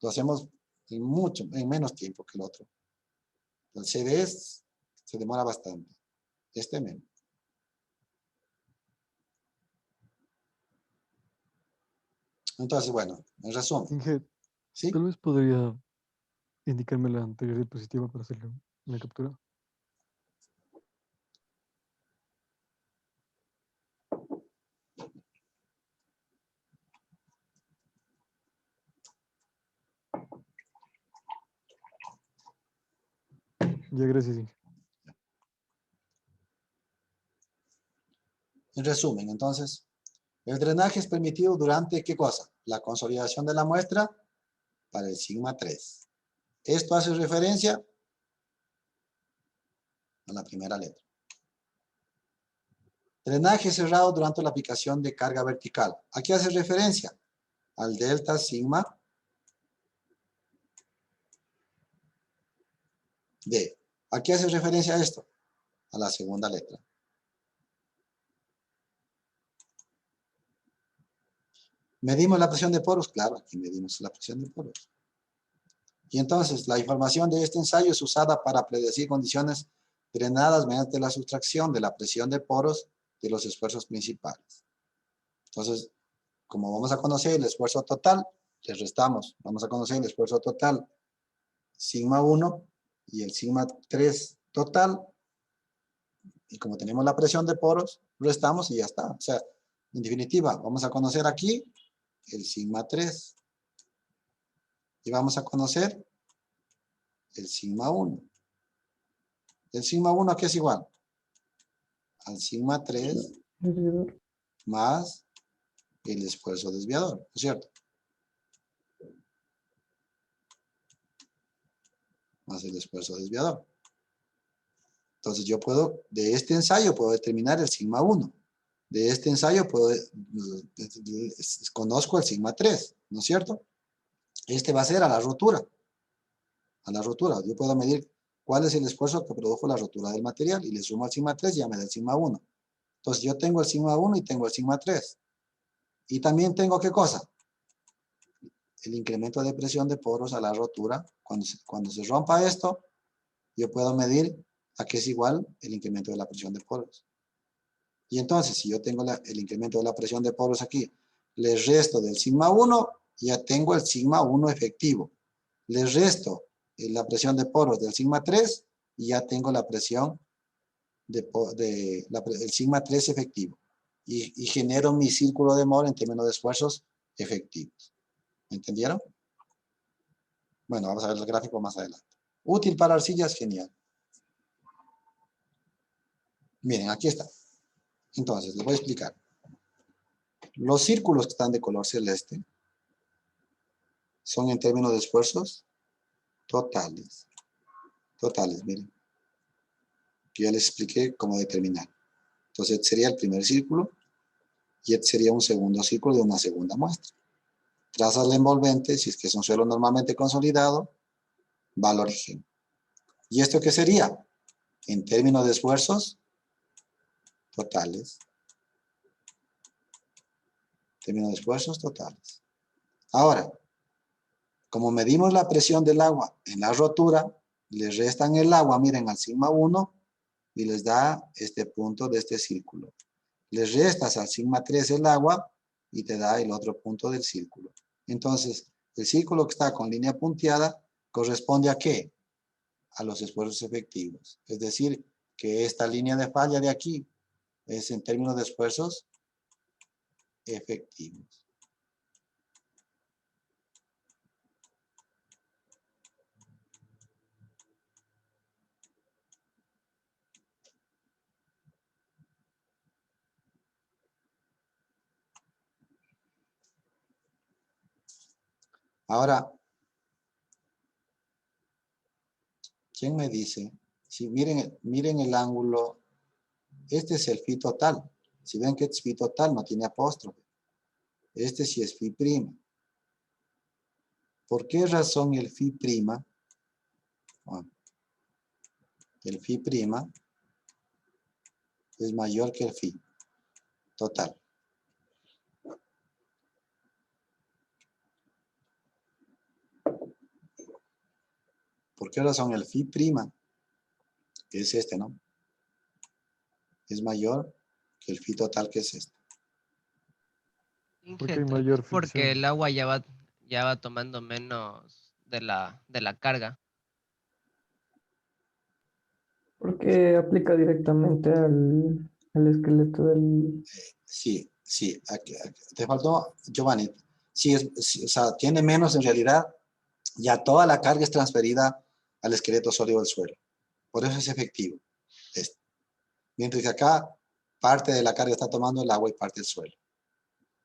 Lo hacemos en menos tiempo que el otro. El CDS se demora bastante. Este menos. Entonces, bueno, en resumen.
Inge,
¿Sí?
tal vez podría indicarme la anterior diapositiva para hacerle una captura. Ya, gracias, Inge.
En resumen, entonces, el drenaje es permitido durante, ¿qué cosa? La consolidación de la muestra para el sigma 3. Esto hace referencia a la primera letra. Drenaje cerrado durante la aplicación de carga vertical. Aquí hace referencia al delta sigma D. Aquí hace referencia a esto, a la segunda letra. ¿Medimos la presión de poros? Claro, aquí medimos la presión de poros. Y entonces, la información de este ensayo es usada para predecir condiciones drenadas mediante la sustracción de la presión de poros de los esfuerzos principales. Entonces, como vamos a conocer el esfuerzo total, le restamos. Vamos a conocer el esfuerzo total sigma 1 y el sigma 3 total. Y como tenemos la presión de poros, restamos y ya está. O sea, en definitiva, vamos a conocer aquí el sigma 3. Y vamos a conocer el sigma 1. El sigma 1 aquí es igual al sigma 3 más el esfuerzo desviador, ¿no es cierto? Más el esfuerzo desviador. Entonces yo puedo, de este ensayo puedo determinar el sigma 1. De este ensayo conozco el sigma 3, ¿no es cierto? Este va a ser a la rotura. A la rotura. Yo puedo medir cuál es el esfuerzo que produjo la rotura del material y le sumo al sigma 3 y ya me da el sigma 1. Entonces yo tengo el sigma 1 y tengo el sigma 3. Y también tengo, ¿qué cosa? El incremento de presión de poros a la rotura. Cuando se rompa esto, yo puedo medir a qué es igual el incremento de la presión de poros. Y entonces, si yo tengo el incremento de la presión de poros aquí, le resto del sigma 1, ya tengo el sigma 1 efectivo. Le resto la presión de poros del sigma 3 y ya tengo la presión el sigma 3 efectivo. Y genero mi círculo de Mohr en términos de esfuerzos efectivos. ¿Me entendieron? Bueno, vamos a ver el gráfico más adelante. Útil para arcillas, genial. Miren, aquí está. Entonces, les voy a explicar. Los círculos que están de color celeste son en términos de esfuerzos totales. Totales, miren. Que ya les expliqué cómo determinar. Entonces, este sería el primer círculo y este sería un segundo círculo de una segunda muestra. Trazas la envolvente, si es que es un suelo normalmente consolidado, va al origen. ¿Y esto qué sería? En términos de esfuerzos totales. En términos de esfuerzos totales. Ahora, como medimos la presión del agua en la rotura, le restan el agua, miren, al sigma 1 y les da este punto de este círculo. Les restas al sigma 3 el agua y te da el otro punto del círculo. Entonces, el círculo que está con línea punteada corresponde ¿a qué? A los esfuerzos efectivos. Es decir, que esta línea de falla de aquí es en términos de esfuerzos efectivos. Ahora, ¿quién me dice? Si miren el ángulo, este es el phi total. Si ven que es phi total, no tiene apóstrofe. Este sí es phi prima. ¿Por qué razón el phi prima? Bueno, el phi prima es mayor que el phi total. ¿Por qué razón el phi prima, que es este, ¿no? Es mayor que el phi total, que es este.
Porque hay mayor
Porque
fricción.
el agua ya va tomando menos de la carga.
Porque aplica directamente al esqueleto del...
Sí. Aquí. Te faltó, Giovanni. Sí, o sea, tiene menos en realidad. Ya toda la carga es transferida al esqueleto sólido del suelo. Por eso es efectivo. Mientras que acá, parte de la carga está tomando el agua y parte del suelo.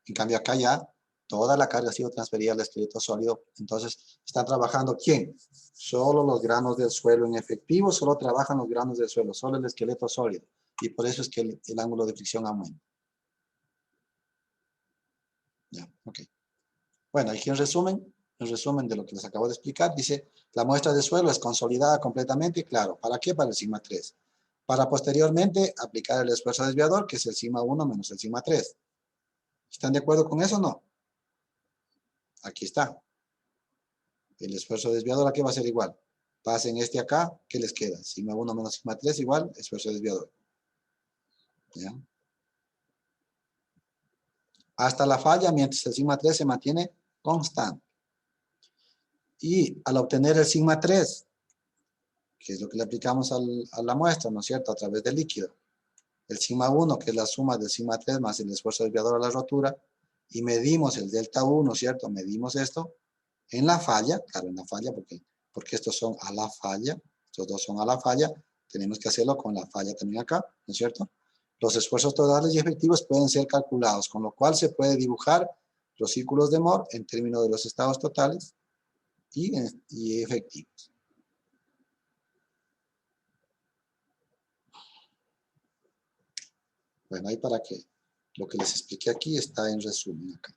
En cambio, acá ya toda la carga ha sido transferida al esqueleto sólido. Entonces, ¿están trabajando quién? Solo los granos del suelo. En efectivo, solo trabajan los granos del suelo, solo el esqueleto sólido. Y por eso es que el ángulo de fricción aumenta. Ya, ok. Bueno, aquí en resumen de lo que les acabo de explicar, dice, la muestra de suelo es consolidada completamente, claro. ¿Para qué? Para el sigma 3. Para posteriormente aplicar el esfuerzo desviador, que es el sigma 1 menos el sigma 3. ¿Están de acuerdo con eso o no? Aquí está. El esfuerzo desviador, ¿a qué va a ser igual? Pasen este acá, ¿qué les queda? Sigma 1 menos sigma 3 igual, esfuerzo desviador. ¿Ya? Hasta la falla, mientras el sigma 3 se mantiene constante. Y al obtener el sigma 3, que es lo que le aplicamos a la muestra, ¿no es cierto? A través del líquido. El sigma 1, que es la suma del sigma 3 más el esfuerzo desviador a la rotura, y medimos el delta 1, ¿cierto? Medimos esto en la falla, claro, en la falla, porque estos son a la falla, estos dos son a la falla, tenemos que hacerlo con la falla también acá, ¿no es cierto? Los esfuerzos totales y efectivos pueden ser calculados, con lo cual se puede dibujar los círculos de Mohr en términos de los estados totales y efectivos. Bueno, ahí para que lo que les expliqué aquí está en resumen acá.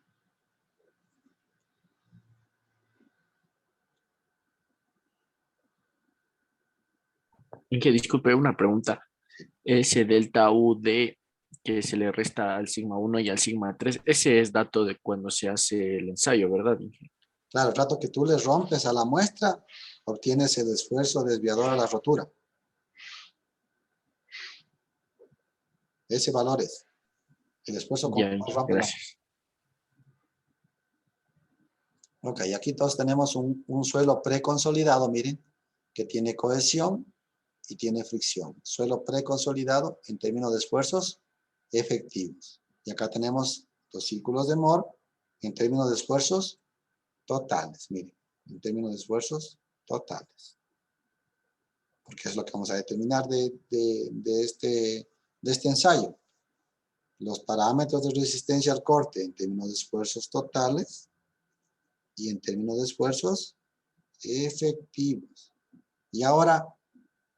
Inge, disculpe, una pregunta. Ese delta U de que se le resta al sigma 1 y al sigma 3, ese es dato de cuando se hace el ensayo, ¿verdad, Inge?
Claro, el rato que tú le rompes a la muestra, obtienes el esfuerzo desviador a la rotura. Ese valor es el esfuerzo con
Ya,
que
Inge,
rompe la.
gracias.
Ok, aquí todos tenemos un suelo preconsolidado, miren, que tiene cohesión y tiene fricción. Suelo preconsolidado en términos de esfuerzos efectivos. Y acá tenemos los círculos de Mohr en términos de esfuerzos totales, miren, en términos de esfuerzos totales. Porque es lo que vamos a determinar de este ensayo. los parámetros de resistencia al corte en términos de esfuerzos totales y en términos de esfuerzos efectivos. Y ahora,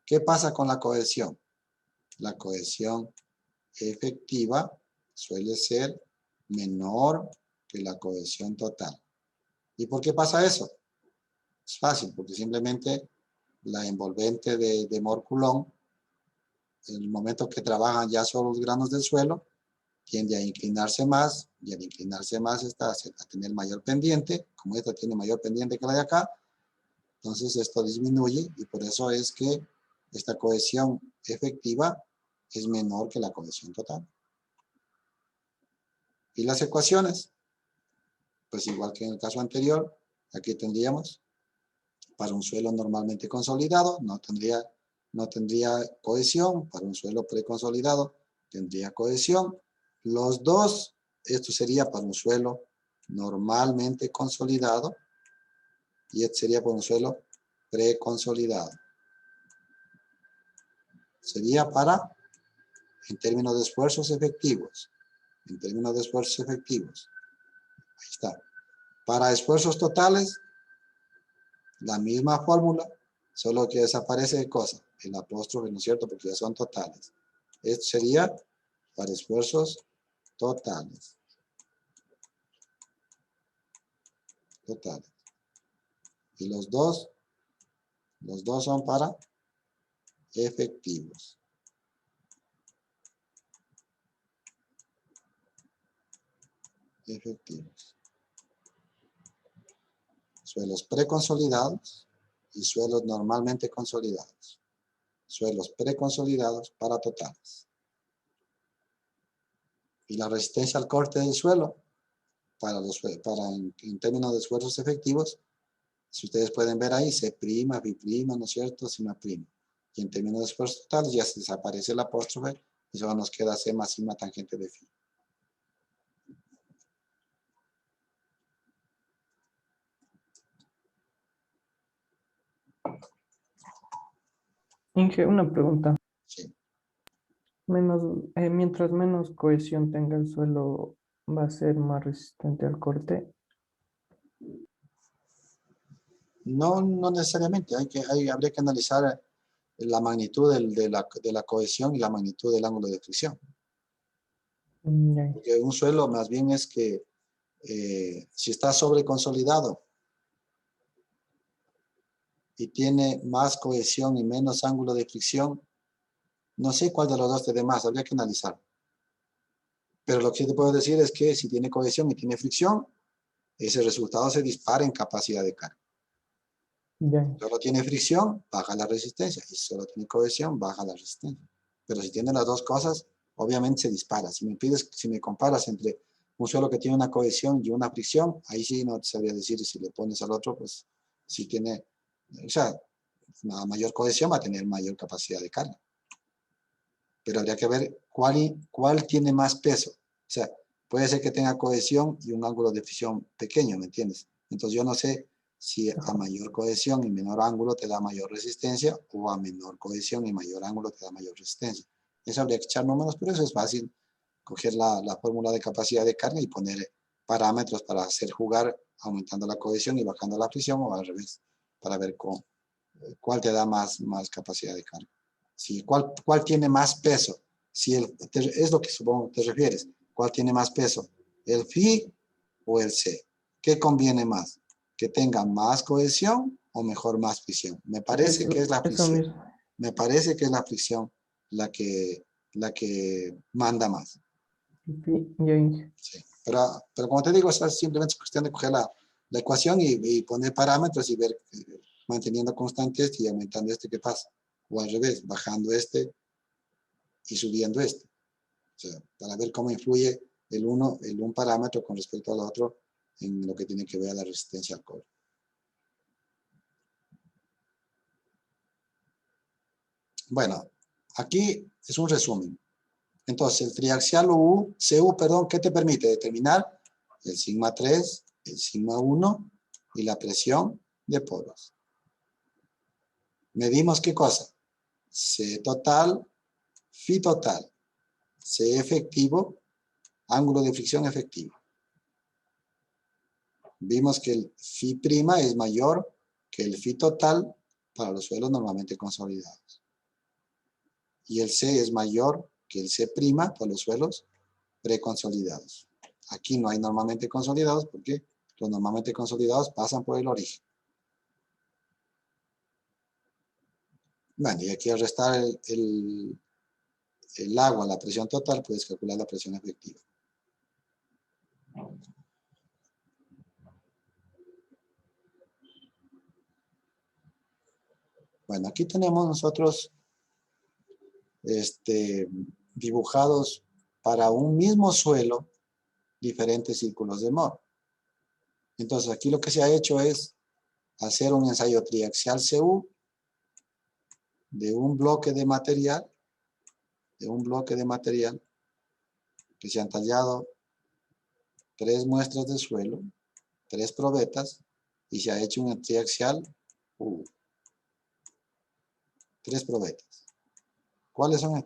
¿qué pasa con la cohesión? La cohesión efectiva suele ser menor que la cohesión total. ¿Y por qué pasa eso? Es fácil, porque simplemente la envolvente de Mohr-Coulomb, en el momento que trabajan ya sobre los granos del suelo, tiende a inclinarse más, y al inclinarse más está a tener mayor pendiente. Como esta tiene mayor pendiente que la de acá, entonces esto disminuye, y por eso es que esta cohesión efectiva es menor que la cohesión total. ¿Y las ecuaciones? Pues igual que en el caso anterior, aquí tendríamos, para un suelo normalmente consolidado, no tendría cohesión. Para un suelo preconsolidado, tendría cohesión. Los dos, esto sería para un suelo normalmente consolidado, y esto sería para un suelo preconsolidado. Sería para, en términos de esfuerzos efectivos. En términos de esfuerzos efectivos. Ahí está. Para esfuerzos totales, la misma fórmula, solo que desaparece de cosa, el apóstrofe, ¿no es cierto? Porque ya son totales. Esto sería para esfuerzos totales. Totales. Y los dos son para efectivos. Efectivos. Suelos preconsolidados y suelos normalmente consolidados. Suelos preconsolidados para totales. Y la resistencia al corte del suelo, en términos de esfuerzos efectivos, si ustedes pueden ver ahí, C', B', ¿no es cierto? Sigma prima. Y en términos de esfuerzos totales ya se desaparece el apóstrofe y solo nos queda C más sigma tangente de phi.
Inge, una pregunta.
Sí.
Mientras menos cohesión tenga el suelo, ¿va a ser más resistente al corte?
No necesariamente. Habría que analizar la magnitud de la cohesión y la magnitud del ángulo de fricción. Porque un suelo más bien es que si está sobreconsolidado y tiene más cohesión y menos ángulo de fricción, no sé cuál de los dos te dé más, habría que analizar. Pero lo que te puedo decir es que si tiene cohesión y tiene fricción, ese resultado se dispara en capacidad de carga. Solo tiene fricción, baja la resistencia. Y si solo tiene cohesión, baja la resistencia. Pero si tiene las dos cosas, obviamente se dispara. Si me comparas entre un suelo que tiene una cohesión y una fricción, ahí sí no te sabría decir. Si le pones al otro, pues si tiene, o sea, una mayor cohesión va a tener mayor capacidad de carga. Pero habría que ver cuál tiene más peso. O sea, puede ser que tenga cohesión y un ángulo de fricción pequeño, ¿me entiendes? Entonces yo no sé si a mayor cohesión y menor ángulo te da mayor resistencia, o a menor cohesión y mayor ángulo te da mayor resistencia. Eso habría que echar números, pero eso es fácil. Coger la fórmula de capacidad de carga y poner parámetros para hacer jugar aumentando la cohesión y bajando la fricción, o al revés, para ver cuál te da más capacidad de carga. Sí, ¿cuál tiene más peso? Es lo que supongo te refieres. ¿Cuál tiene más peso? ¿El phi o el C? ¿Qué conviene más? ¿Que tenga más cohesión o mejor más fricción? Me parece que es la fricción. Me parece que es la fricción la que manda más. Sí. Pero como te digo, es simplemente cuestión de coger la ecuación y poner parámetros y ver, manteniendo constante este y aumentando este, ¿qué pasa? O al revés, bajando este y subiendo este. O sea, para ver cómo influye un parámetro con respecto al otro en lo que tiene que ver a la resistencia al corte. Bueno, aquí es un resumen. Entonces, el triaxial CU, ¿qué te permite? Determinar el sigma 3, el sigma 1 y la presión de poros. Medimos ¿qué cosa? C total, phi total, C efectivo ángulo de fricción efectivo. Vimos que el phi' es mayor que el phi total para los suelos normalmente consolidados. Y el C es mayor que el C' para los suelos preconsolidados. Aquí no hay normalmente consolidados porque los normalmente consolidados pasan por el origen. Bueno, y aquí al restar el agua a la presión total, puedes calcular la presión efectiva. Bueno, aquí tenemos nosotros dibujados para un mismo suelo diferentes círculos de Mohr. Entonces aquí lo que se ha hecho es hacer un ensayo triaxial CU de un bloque de material, que se han tallado 3 muestras de suelo, 3 probetas, y se ha hecho un triaxial U. 3 probetas. ¿Cuáles son?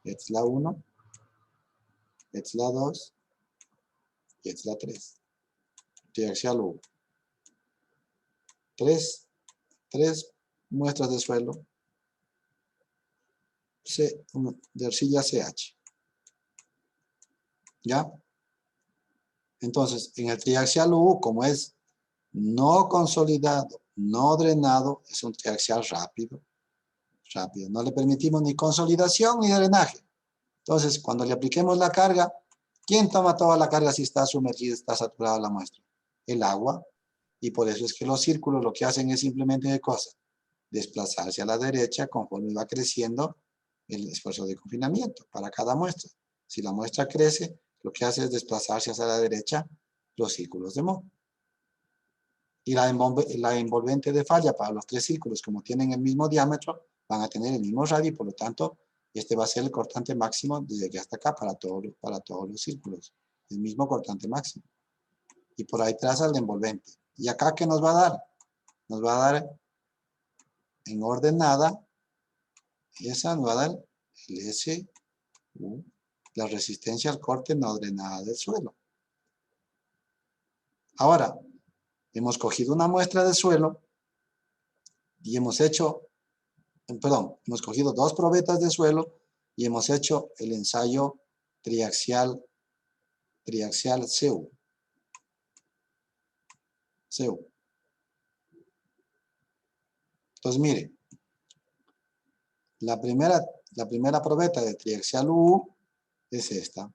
Esta es la 1, esta es la 2 y esta es la 3. Triaxial U. 3 muestras de suelo de arcilla CH. ¿Ya? Entonces, en el triaxial U, como es no consolidado, no drenado, es un triaxial rápido. No le permitimos ni consolidación ni drenaje. Entonces, cuando le apliquemos la carga, ¿quién toma toda la carga si está sumergida, está saturada la muestra? El agua. Y por eso es que los círculos lo que hacen es simplemente de cosa, desplazarse a la derecha conforme va creciendo el esfuerzo de confinamiento para cada muestra. Si la muestra crece, lo que hace es desplazarse hacia la derecha los círculos de Mohr. Y la envolvente de falla para los 3 círculos, como tienen el mismo diámetro, van a tener el mismo radio y por lo tanto, este va a ser el cortante máximo desde aquí hasta acá para todos los círculos. El mismo cortante máximo. Y por ahí traza el envolvente. ¿Y acá qué nos va a dar? Nos va a dar en ordenada, esa nos va a dar el SU, la resistencia al corte no drenada del suelo. Ahora, hemos cogido una muestra de suelo y hemos cogido 2 probetas de suelo y hemos hecho el ensayo triaxial CU. Entonces, mire, la primera probeta de triaxial U es esta.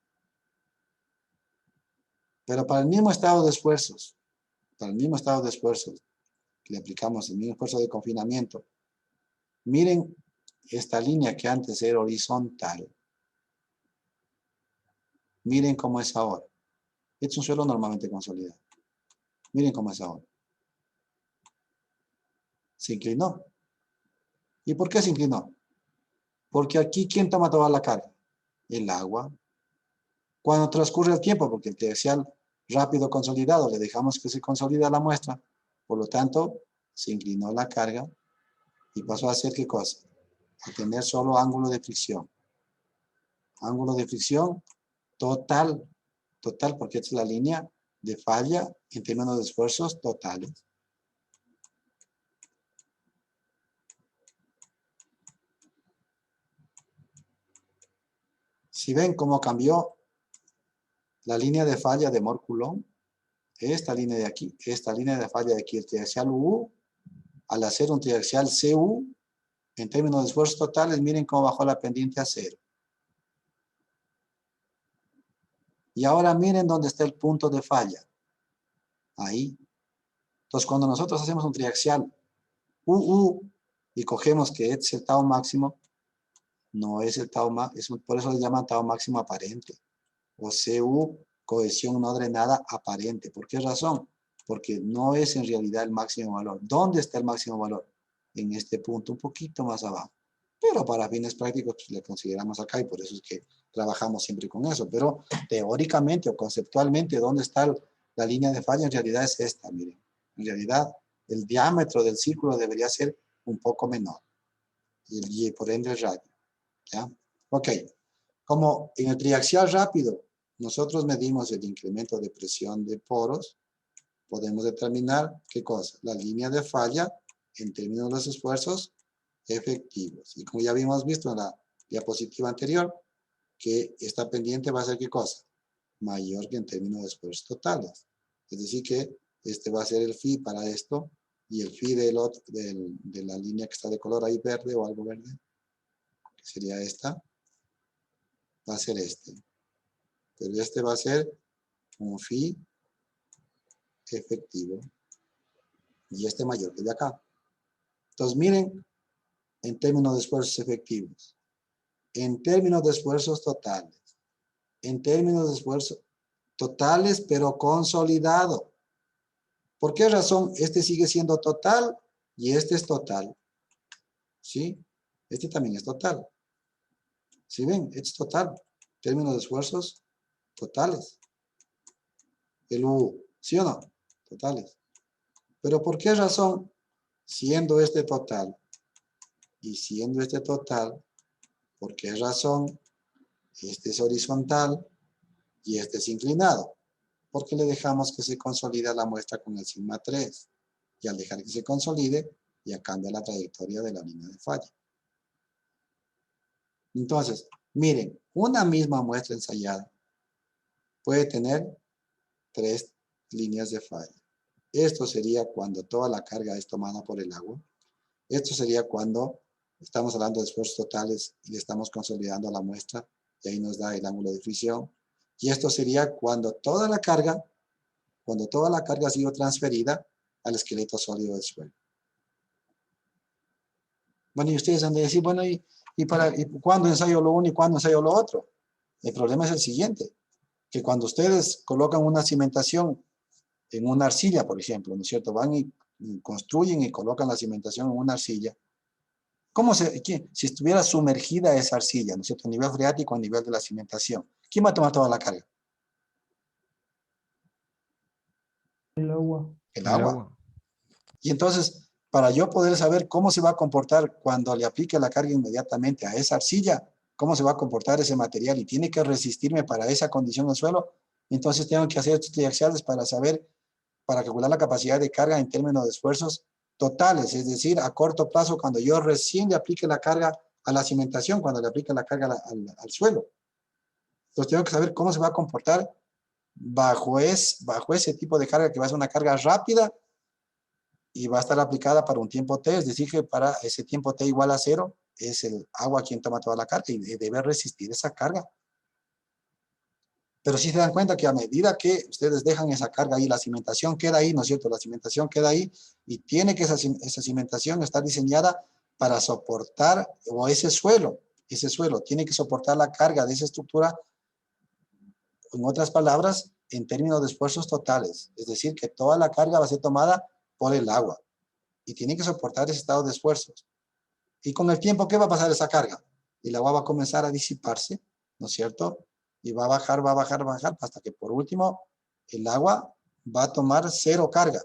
Pero para el mismo estado de esfuerzos, que le aplicamos el mismo esfuerzo de confinamiento, miren esta línea que antes era horizontal. Miren cómo es ahora. Este es un suelo normalmente consolidado. Miren cómo es ahora. Se inclinó. ¿Y por qué se inclinó? Porque aquí, ¿quién toma toda la carga? El agua. Cuando transcurre el tiempo, porque el triaxial rápido consolidado, le dejamos que se consolida la muestra, por lo tanto, se inclinó la carga y pasó a hacer ¿qué cosa? A tener solo ángulo de fricción. Ángulo de fricción total, porque esta es la línea de falla en términos de esfuerzos totales. Si ven cómo cambió la línea de falla de Mohr-Coulomb, esta línea de aquí, esta línea de falla de aquí, el triaxial U, al hacer un triaxial CU, en términos de esfuerzos totales, miren cómo bajó la pendiente a 0. Y ahora miren dónde está el punto de falla. Ahí. Entonces, cuando nosotros hacemos un triaxial UU y cogemos que este es el tau máximo, no es el tau máximo, por eso le llaman tau máximo aparente. O CU, cohesión no drenada aparente. ¿Por qué razón? Porque no es en realidad el máximo valor. ¿Dónde está el máximo valor? En este punto, un poquito más abajo. Pero para fines prácticos pues, le consideramos acá y por eso es que trabajamos siempre con eso. Pero teóricamente o conceptualmente, ¿dónde está la línea de falla? En realidad es esta, miren. En realidad, el diámetro del círculo debería ser un poco menor. Y por ende el radio. ¿Ya? Ok. Como en el triaxial rápido, nosotros medimos el incremento de presión de poros, podemos determinar, ¿qué cosa? La línea de falla en términos de los esfuerzos efectivos. Y como ya habíamos visto en la diapositiva anterior, que esta pendiente va a ser, ¿qué cosa? Mayor que en términos de esfuerzos totales. Es decir, que este va a ser el phi para esto, y el phi de la línea que está de color ahí verde o algo verde, que sería esta, va a ser este. Pero este va a ser un phi efectivo. Y este mayor que el de acá. Entonces, miren, en términos de esfuerzos efectivos, en términos de esfuerzos totales, en términos de esfuerzos totales, pero consolidado. ¿Por qué razón este sigue siendo total y este es total? ¿Sí? Este también es total. ¿Sí ven? Este es total. En términos de esfuerzos totales. El U, ¿sí o no? Totales. ¿Pero por qué razón, siendo este total y siendo este total, por qué razón este es horizontal y este es inclinado? Porque le dejamos que se consolide la muestra con el sigma 3. Y al dejar que se consolide, ya cambia la trayectoria de la línea de falla. Entonces, miren, una misma muestra ensayada puede tener 3 líneas de falla. Esto sería cuando toda la carga es tomada por el agua. Esto sería cuando estamos hablando de esfuerzos totales y le estamos consolidando la muestra y ahí nos da el ángulo de fricción. Y esto sería cuando toda la carga ha sido transferida al esqueleto sólido del suelo. Bueno, y ustedes han de decir, bueno, ¿y cuándo ensayo lo uno y cuándo ensayo lo otro? El problema es el siguiente, que cuando ustedes colocan una cimentación en una arcilla, por ejemplo, ¿no es cierto? Van y construyen y colocan la cimentación en una arcilla. Si estuviera sumergida esa arcilla, ¿no es cierto? A nivel freático, a nivel de la cimentación, ¿quién va a tomar toda la carga?
El agua.
El agua. Y entonces, para yo poder saber cómo se va a comportar cuando le aplique la carga inmediatamente a esa arcilla, cómo se va a comportar ese material y tiene que resistirme para esa condición del suelo, entonces tengo que hacer estos triaxiales para calcular la capacidad de carga en términos de esfuerzos totales, es decir, a corto plazo, cuando yo recién le aplique la carga a la cimentación, cuando le aplique la carga al suelo. Entonces tengo que saber cómo se va a comportar bajo ese tipo de carga, que va a ser una carga rápida y va a estar aplicada para un tiempo T, es decir, que para ese tiempo T igual a 0, es el agua quien toma toda la carga y debe resistir esa carga. Pero si se dan cuenta que a medida que ustedes dejan esa carga ahí, la cimentación queda ahí, ¿no es cierto? La cimentación queda ahí y tiene que esa cimentación estar diseñada para soportar, o ese suelo tiene que soportar la carga de esa estructura, en otras palabras, en términos de esfuerzos totales. Es decir, que toda la carga va a ser tomada por el agua y tiene que soportar ese estado de esfuerzos. Y con el tiempo, ¿qué va a pasar esa carga? El agua va a comenzar a disiparse, ¿no es cierto? Y va a bajar, hasta que por último el agua va a tomar 0 carga.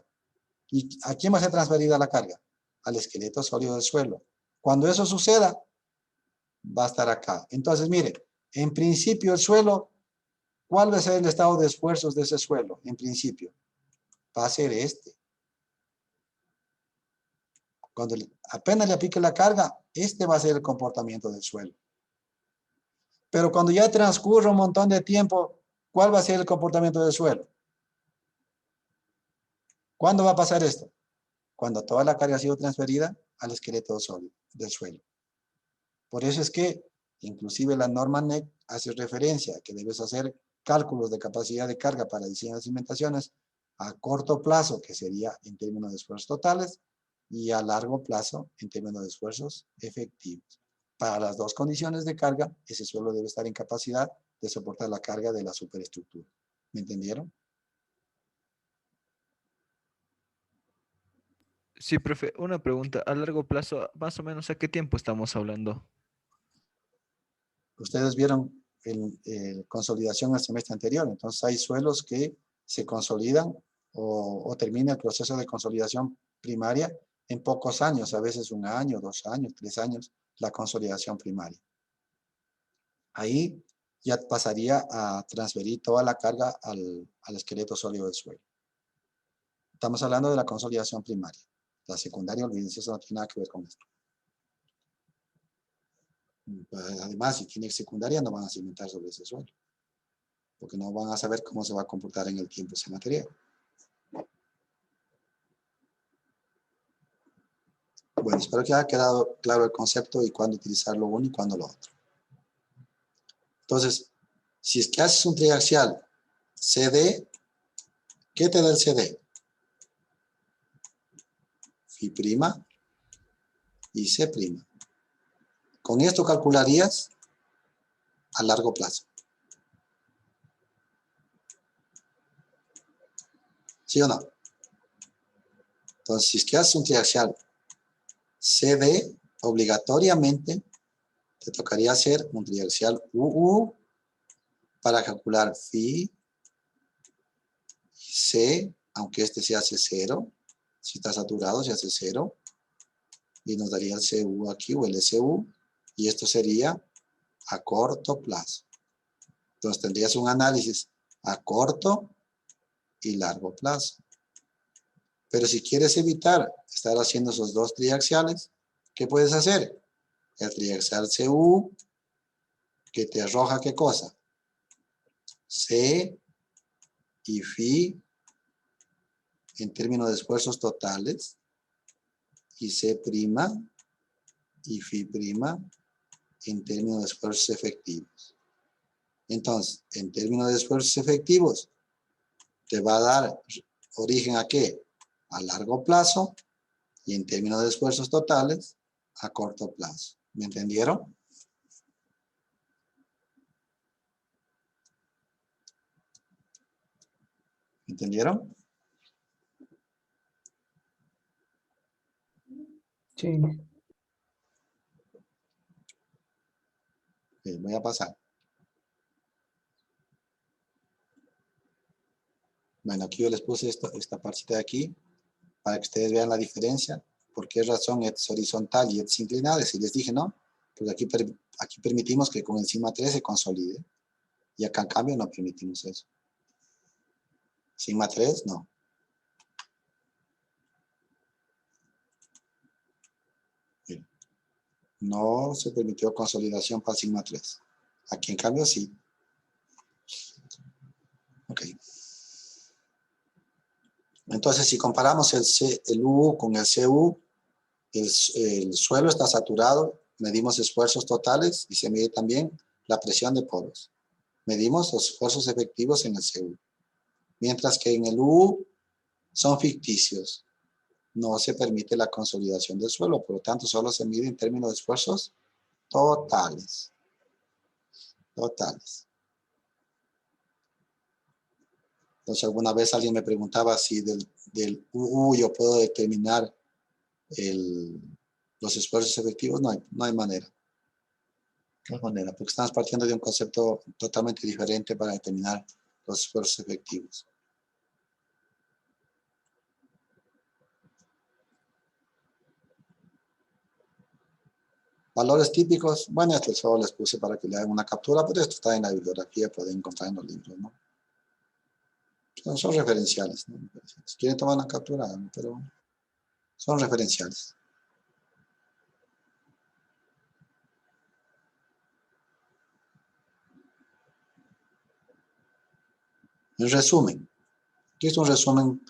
¿Y a quién va a ser transferida la carga? Al esqueleto sólido del suelo. Cuando eso suceda, va a estar acá. Entonces, miren, en principio el suelo, ¿cuál va a ser el estado de esfuerzos de ese suelo? En principio, va a ser este. Cuando apenas le aplique la carga, este va a ser el comportamiento del suelo. Pero cuando ya transcurre un montón de tiempo, ¿cuál va a ser el comportamiento del suelo? ¿Cuándo va a pasar esto? Cuando toda la carga ha sido transferida al esqueleto sólido del suelo. Por eso es que, inclusive la norma NEC hace referencia a que debes hacer cálculos de capacidad de carga para diseño de cimentaciones a corto plazo, que sería en términos de esfuerzos totales, y a largo plazo en términos de esfuerzos efectivos. Para las dos condiciones de carga, ese suelo debe estar en capacidad de soportar la carga de la superestructura. ¿Me entendieron?
Sí, profe, una pregunta. A largo plazo, más o menos, ¿a qué tiempo estamos hablando?
Ustedes vieron consolidación el semestre anterior. Entonces hay suelos que se consolidan o termina el proceso de consolidación primaria en pocos años, a veces 1 año, 2 años, 3 años, la consolidación primaria. Ahí ya pasaría a transferir toda la carga al esqueleto sólido del suelo. Estamos hablando de la consolidación primaria. La secundaria, olvídense, eso no tiene nada que ver con esto. Además, si tiene secundaria, no van a cimentar sobre ese suelo, porque no van a saber cómo se va a comportar en el tiempo ese material. Bueno, espero que haya quedado claro el concepto y cuándo utilizar lo uno y cuándo lo otro. Entonces, si es que haces un triaxial CD, ¿qué te da el CD? Fi' y C'. Con esto calcularías a largo plazo. ¿Sí o no? Entonces, si es que haces un triaxial CD, obligatoriamente te tocaría hacer un triaxial UU para calcular Fi, C, aunque este se hace 0, si está saturado se hace 0, y nos daría el CU aquí o el SU, y esto sería a corto plazo. Entonces tendrías un análisis a corto y largo plazo. Pero si quieres evitar estar haciendo esos dos triaxiales, ¿qué puedes hacer? El triaxial CU, que te arroja ¿qué cosa? C y Fi en términos de esfuerzos totales, y C' y Fi' en términos de esfuerzos efectivos. Entonces, en términos de esfuerzos efectivos, te va a dar origen ¿a qué? A largo plazo, y en términos de esfuerzos totales, a corto plazo. ¿Me entendieron? ¿Entendieron?
Sí.
Ok, voy a pasar. Bueno, aquí yo les puse esta partita de aquí para que ustedes vean la diferencia. ¿Por qué razón es horizontal y es inclinada? Si les dije, ¿no? Porque aquí permitimos que con el sigma 3 se consolide. Y acá en cambio no permitimos eso. Sigma 3, no. Miren, no se permitió consolidación para sigma 3. Aquí en cambio sí. Ok. Entonces, si comparamos el U con el CU, el suelo está saturado, medimos esfuerzos totales y se mide también la presión de poros. Medimos los esfuerzos efectivos en el CU. Mientras que en el U son ficticios. No se permite la consolidación del suelo, por lo tanto solo se mide en términos de esfuerzos totales. Totales. Entonces alguna vez alguien me preguntaba si del UU yo puedo determinar los esfuerzos efectivos. No hay manera. No hay manera, porque estamos partiendo de un concepto totalmente diferente para determinar los esfuerzos efectivos. Valores típicos, bueno, esto solo les puse para que le hagan una captura, pero esto está en la bibliografía, pueden encontrar en los libros, ¿no? Son referenciales, ¿no? Si quieren tomar una captura, pero son referenciales. En resumen, aquí es un resumen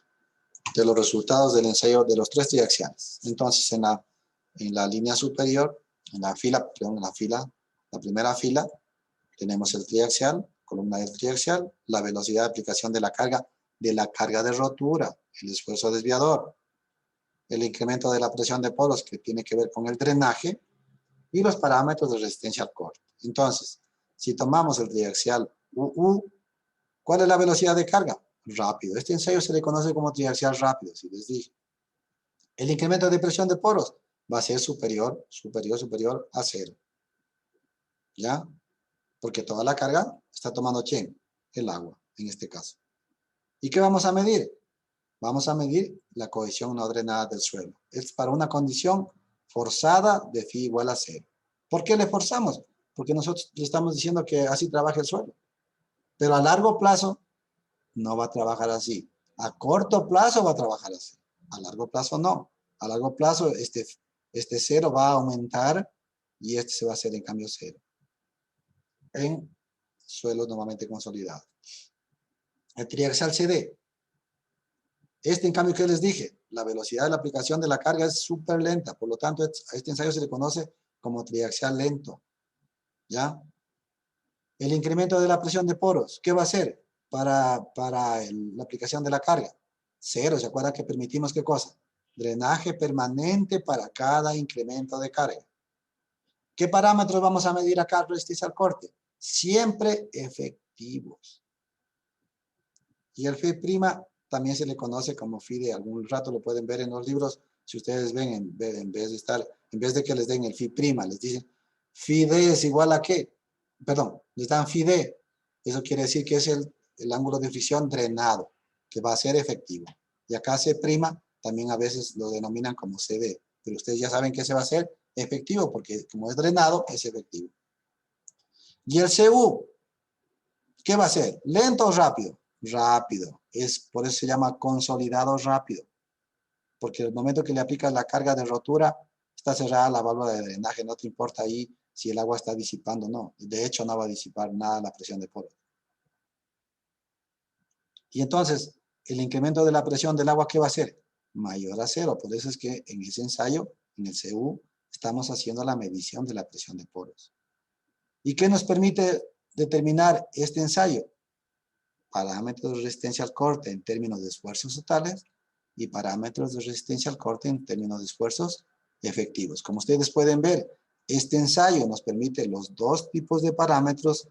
de los resultados del ensayo de los 3 triaxiales. Entonces, en la línea superior, en la primera fila, tenemos el triaxial, columna del triaxial, la velocidad de aplicación de la carga de rotura, el esfuerzo desviador, el incremento de la presión de poros que tiene que ver con el drenaje y los parámetros de resistencia al corte. Entonces, si tomamos el triaxial UU, ¿cuál es la velocidad de carga? Rápido. Este ensayo se le conoce como triaxial rápido, si les dije. El incremento de presión de poros va a ser superior a 0. ¿Ya? Porque toda la carga está tomando ¿quién? El agua, en este caso. ¿Y qué vamos a medir? Vamos a medir la cohesión no drenada del suelo. Es para una condición forzada de phi igual a 0. ¿Por qué le forzamos? porque nosotros le estamos diciendo que así trabaja el suelo. Pero a largo plazo no va a trabajar así. A corto plazo va a trabajar así. A largo plazo no. A largo plazo este cero va a aumentar y este se va a hacer en cambio cero. En suelos normalmente consolidados. El triaxial CD. En cambio, ¿qué les dije? La velocidad de la aplicación de la carga es súper lenta. Por lo tanto, a este ensayo se le conoce como triaxial lento. ¿Ya? El incremento de la presión de poros. ¿Qué va a hacer para la aplicación de la carga? Cero. ¿Se acuerda que permitimos qué cosa? Drenaje permanente para cada incremento de carga. ¿Qué parámetros vamos a medir acá resistencia al corte? Siempre efectivos. Y el Φ' también se le conoce como Φ'. Algún rato lo pueden ver en los libros. Si ustedes ven, en vez de que les den el Φ', les dicen Φ' es igual a qué. Perdón, les dan Φ'. Eso quiere decir que es el ángulo de fricción drenado, que va a ser efectivo. Y acá C' también a veces lo denominan como CD. Pero ustedes ya saben que ese va a ser efectivo, porque como es drenado, es efectivo. Y el CU, ¿qué va a ser? ¿Lento o rápido? Rápido. Por eso se llama consolidado rápido. Porque el momento que le aplicas la carga de rotura, está cerrada la válvula de drenaje. No te importa ahí si el agua está disipando o no. De hecho, no va a disipar nada la presión de poros. Y entonces, el incremento de la presión del agua, ¿qué va a ser? Mayor a cero. Por eso es que en ese ensayo, en el CU, estamos haciendo la medición de la presión de poros. ¿Y qué nos permite determinar este ensayo? Parámetros de resistencia al corte en términos de esfuerzos totales y parámetros de resistencia al corte en términos de esfuerzos efectivos. Como ustedes pueden ver, este ensayo nos permite los dos tipos de parámetros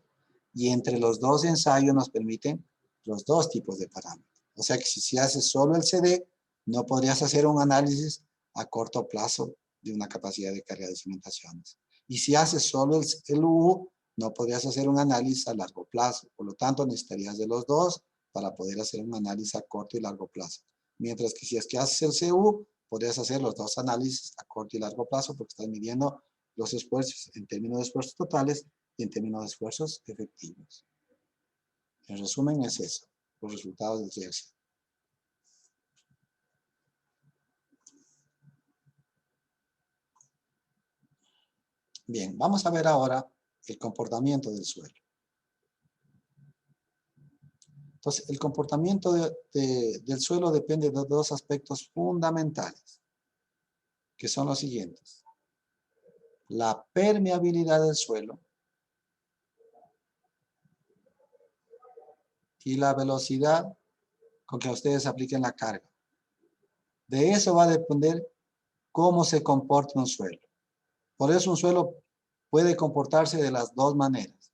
y entre los dos ensayos nos permiten los dos tipos de parámetros. O sea que si haces solo el CD, no podrías hacer un análisis a corto plazo de una capacidad de carga de cimentaciones. Y si haces solo el UU, no podrías hacer un análisis a largo plazo. Por lo tanto, necesitarías de los dos para poder hacer un análisis a corto y largo plazo. Mientras que si es que haces el CU, podrías hacer los dos análisis a corto y largo plazo porque estás midiendo los esfuerzos en términos de esfuerzos totales y en términos de esfuerzos efectivos. En resumen, es eso, los resultados del triaxial. Bien, vamos a ver ahora el comportamiento del suelo. Entonces, el comportamiento del suelo depende de dos aspectos fundamentales, que son los siguientes. La permeabilidad del suelo y la velocidad con que ustedes apliquen la carga. De eso va a depender cómo se comporta un suelo. Por eso un suelo puede comportarse de las dos maneras.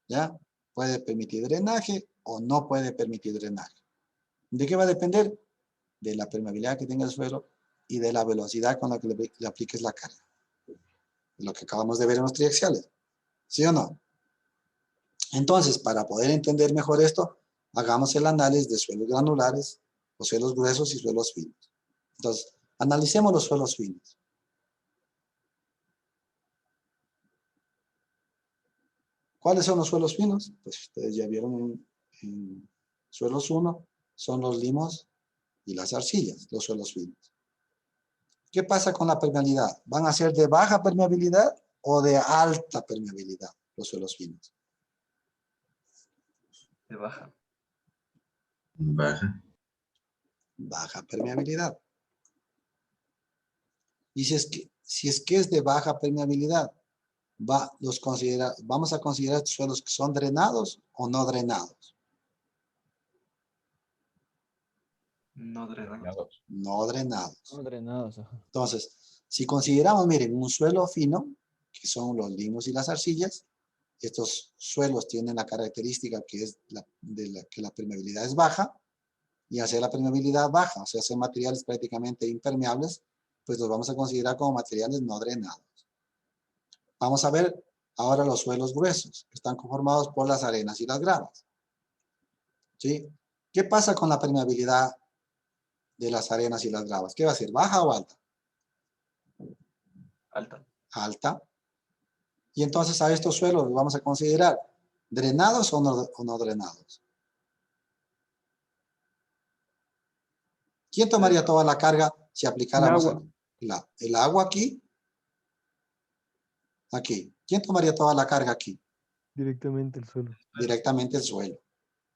¿Ya? Puede permitir drenaje o no puede permitir drenaje. ¿De qué va a depender? De la permeabilidad que tenga el suelo y de la velocidad con la que le apliques la carga. Lo que acabamos de ver en los triaxiales. ¿Sí o no? Entonces, para poder entender mejor esto, hagamos el análisis de suelos granulares, los suelos gruesos y suelos finos. Entonces, analicemos los suelos finos. ¿Cuáles son los suelos finos? Pues ustedes ya vieron en suelos 1, son los limos y las arcillas, los suelos finos. ¿Qué pasa con la permeabilidad? ¿Van a ser de baja permeabilidad o de alta permeabilidad los suelos finos?
De baja.
Baja.
Baja permeabilidad. Y si es que es de baja permeabilidad, vamos a considerar suelos que son drenados o no drenados.
No drenados.
No drenados.
No drenados. Ajá.
Entonces, si consideramos, miren, un suelo fino, que son los limos y las arcillas, estos suelos tienen la característica que es que la permeabilidad es baja, y hacer la permeabilidad baja, o sea, hacer materiales prácticamente impermeables, pues los vamos a considerar como materiales no drenados. Vamos a ver ahora los suelos gruesos, que están conformados por las arenas y las gravas. ¿Sí? ¿Qué pasa con la permeabilidad de las arenas y las gravas? ¿Qué va a ser? ¿Baja o alta?
Alta.
Alta. Y entonces a estos suelos los vamos a considerar drenados o no drenados. ¿Quién tomaría toda la carga si aplicáramos el agua aquí? Aquí. ¿Quién tomaría toda la carga aquí?
Directamente el suelo.
Directamente el suelo.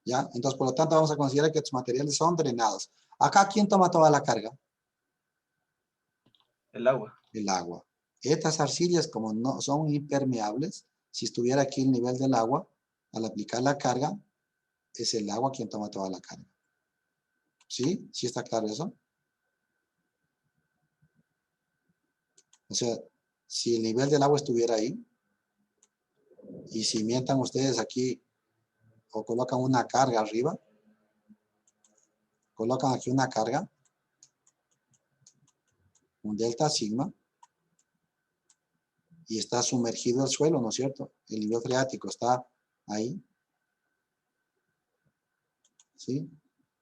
¿Ya? Entonces, por lo tanto, vamos a considerar que estos materiales son drenados. Acá, ¿quién toma toda la carga?
El agua.
El agua. Estas arcillas, como no son impermeables, si estuviera aquí el nivel del agua, al aplicar la carga, es el agua quien toma toda la carga. ¿Sí? ¿Sí está claro eso? O sea, si el nivel del agua estuviera ahí, y si mientan ustedes aquí, o colocan una carga arriba, colocan aquí una carga, un delta sigma, y está sumergido el suelo, ¿no es cierto? El nivel freático está ahí. ¿Sí?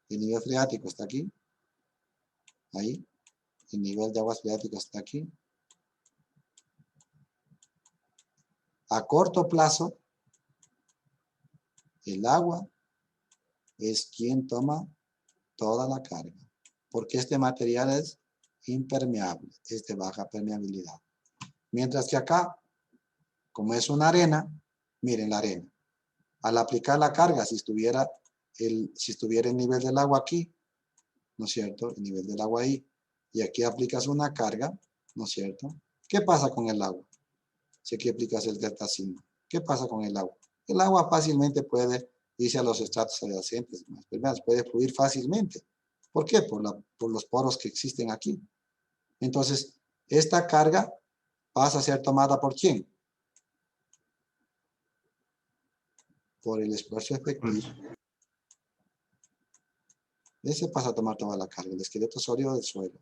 El nivel freático está aquí. Ahí. El nivel de aguas freáticas está aquí. A corto plazo, el agua es quien toma toda la carga. Porque este material es impermeable, es de baja permeabilidad. Mientras que acá, como es una arena, miren la arena. Al aplicar la carga, si estuviera el nivel del agua aquí, ¿no es cierto? El nivel del agua ahí. Y aquí aplicas una carga, ¿no es cierto? ¿Qué pasa con el agua? Si aquí aplicas el delta sigma. ¿Qué pasa con el agua? El agua fácilmente puede irse a los estratos adyacentes, puede fluir fácilmente. ¿Por qué? Por los poros que existen aquí. Entonces, esta carga pasa a ser tomada ¿por quién? Por el esfuerzo efectivo. Ese pasa a tomar toda la carga, el esqueleto sólido del suelo.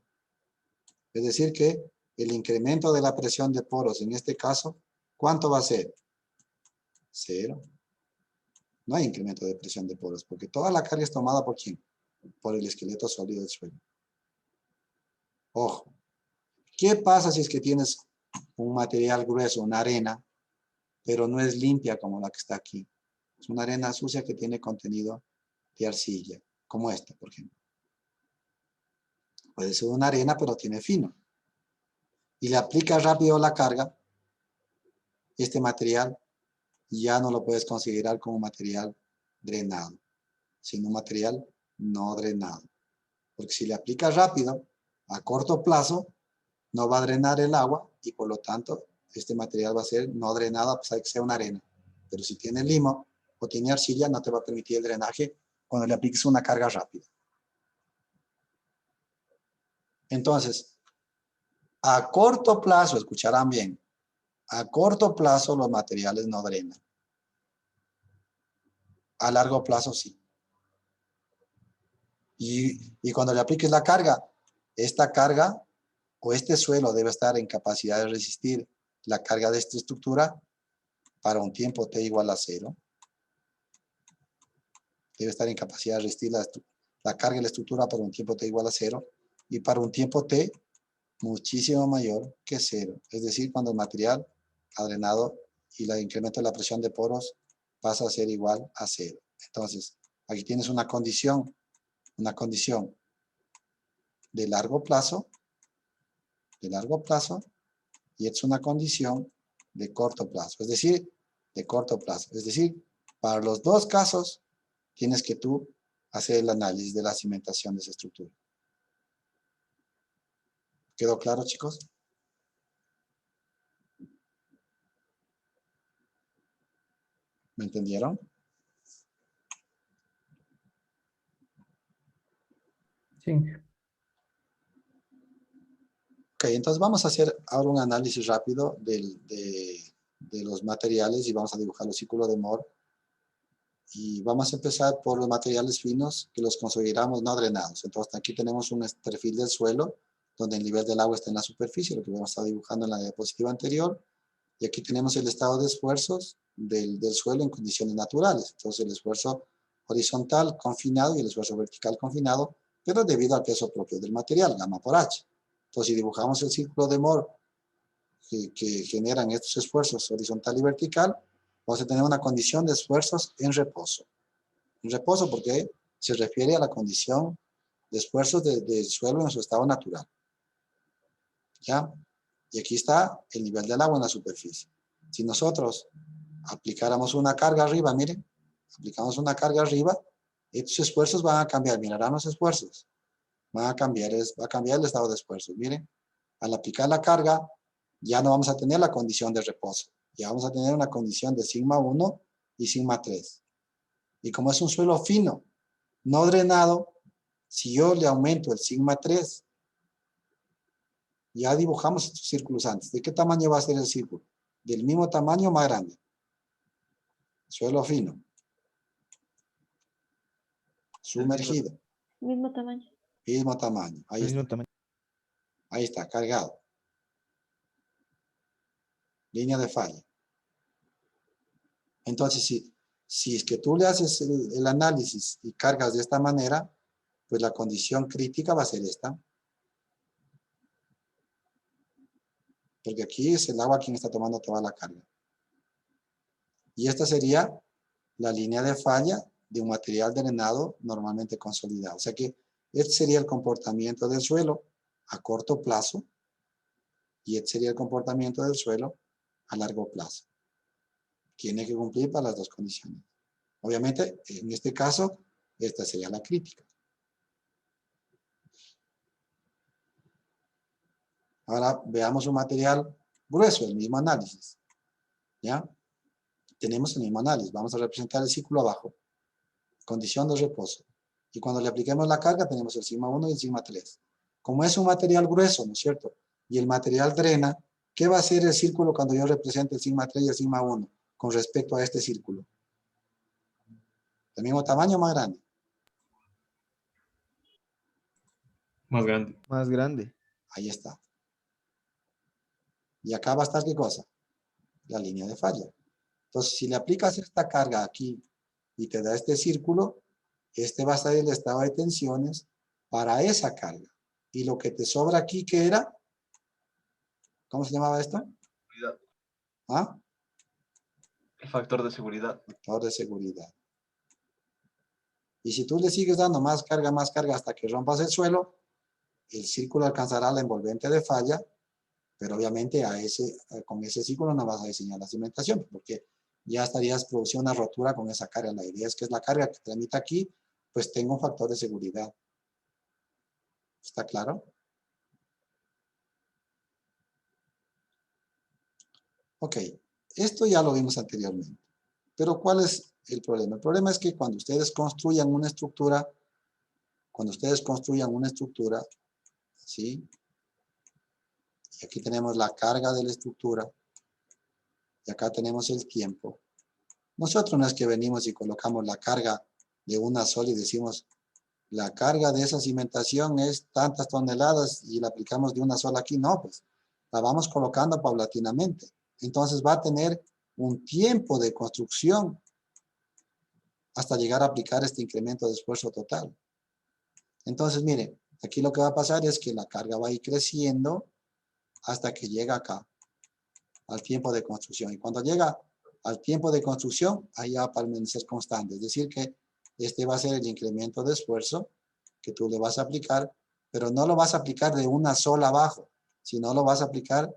Es decir que el incremento de la presión de poros, en este caso, ¿cuánto va a ser? 0. No hay incremento de presión de poros, porque toda la carga es tomada ¿por quién? Por el esqueleto sólido del suelo. Ojo. ¿Qué pasa si es que tienes un material grueso, una arena, pero no es limpia como la que está aquí? Es una arena sucia que tiene contenido de arcilla, como esta, por ejemplo. Puede ser una arena, pero tiene fino. Y le aplicas rápido la carga, este material ya no lo puedes considerar como material drenado, sino un material no drenado. Porque si le aplicas rápido, a corto plazo, no va a drenar el agua y por lo tanto este material va a ser no drenado a pesar de que sea una arena. Pero si tiene limo o tiene arcilla, no te va a permitir el drenaje cuando le apliques una carga rápida. Entonces, a corto plazo, escucharán bien, a corto plazo los materiales no drenan. A largo plazo sí. Y cuando le apliques la carga, esta carga o este suelo debe estar en capacidad de resistir la carga de esta estructura para un tiempo t igual a 0. Debe estar en capacidad de resistir la carga de la estructura para un tiempo t igual a 0 y para un tiempo t muchísimo mayor que 0. Es decir, cuando el material ha drenado y el incremento de la presión de poros pasa a ser igual a 0. Entonces, aquí tienes una condición de largo plazo, y es una condición de corto plazo. Es decir, para los dos casos, tienes que tú hacer el análisis de la cimentación de esa estructura. ¿Quedó claro, chicos? ¿Me entendieron?
Sí.
Ok, entonces vamos a hacer ahora un análisis rápido de los materiales y vamos a dibujar los círculos de Moore. Y vamos a empezar por los materiales finos que los consideramos no drenados. Entonces aquí tenemos un perfil del suelo donde el nivel del agua está en la superficie, lo que hemos estado dibujando en la diapositiva anterior. Y aquí tenemos el estado de esfuerzos del suelo en condiciones naturales. Entonces el esfuerzo horizontal confinado y el esfuerzo vertical confinado, pero debido al peso propio del material, gamma por h. Entonces si dibujamos el círculo de Moore que generan estos esfuerzos horizontal y vertical, vamos a tener una condición de esfuerzos en reposo. En reposo porque se refiere a la condición de esfuerzos del suelo en su estado natural. ¿Ya? Y aquí está el nivel del agua en la superficie. Si nosotros aplicáramos una carga arriba, miren, aplicamos una carga arriba, estos esfuerzos van a cambiar, mirarán los esfuerzos, va a cambiar el estado de esfuerzos. Miren, al aplicar la carga, ya no vamos a tener la condición de reposo, ya vamos a tener una condición de sigma 1 y sigma 3. Y como es un suelo fino, no drenado, si yo le aumento el sigma 3, ya dibujamos estos círculos antes. ¿De qué tamaño va a ser el círculo? Del mismo tamaño, más grande. Suelo fino. Sumergido.
Mismo tamaño.
Mismo tamaño. Ahí está. Ahí está, cargado. Línea de falla. Entonces, si es que tú le haces el análisis y cargas de esta manera, pues la condición crítica va a ser esta. Porque aquí es el agua quien está tomando toda la carga. Y esta sería la línea de falla de un material drenado normalmente consolidado. O sea que este sería el comportamiento del suelo a corto plazo y este sería el comportamiento del suelo a largo plazo. Tiene que cumplir para las dos condiciones. Obviamente, en este caso, esta sería la crítica. Ahora veamos un material grueso, el mismo análisis. ¿Ya? Tenemos el mismo análisis. Vamos a representar el círculo abajo. Condición de reposo. Y cuando le apliquemos la carga, tenemos el sigma 1 y el sigma 3. Como es un material grueso, ¿no es cierto? Y el material drena, ¿qué va a hacer el círculo cuando yo represente el sigma 3 y el sigma 1 con respecto a este círculo? ¿Del mismo tamaño o más grande?
Más grande.
Más grande.
Ahí está. Y acá va a estar ¿qué cosa? La línea de falla. Entonces, si le aplicas esta carga aquí y te da este círculo, este va a ser el estado de tensiones para esa carga. Y lo que te sobra aquí, ¿qué era? ¿Cómo se llamaba esto?
Seguridad.
¿Ah?
El factor de seguridad.
Factor de seguridad. Y si tú le sigues dando más carga hasta que rompas el suelo, el círculo alcanzará la envolvente de falla, pero obviamente con ese círculo no vas a diseñar la cimentación, porque ya estarías produciendo una rotura con esa carga. La idea es que es la carga que tramita aquí, pues tenga un factor de seguridad. ¿Está claro? Ok, esto ya lo vimos anteriormente. Pero ¿cuál es el problema? El problema es que cuando ustedes construyan una estructura, ¿sí? Y aquí tenemos la carga de la estructura, y acá tenemos el tiempo. Nosotros no es que venimos y colocamos la carga de una sola y decimos, la carga de esa cimentación es tantas toneladas y la aplicamos de una sola aquí. No, pues la vamos colocando paulatinamente. Entonces va a tener un tiempo de construcción hasta llegar a aplicar este incremento de esfuerzo total. Entonces, miren, aquí lo que va a pasar es que la carga va a ir creciendo hasta que llega acá, al tiempo de construcción. Y cuando llega al tiempo de construcción, ahí va a permanecer constante. Es decir, que este va a ser el incremento de esfuerzo que tú le vas a aplicar, pero no lo vas a aplicar de una sola abajo, sino lo vas a aplicar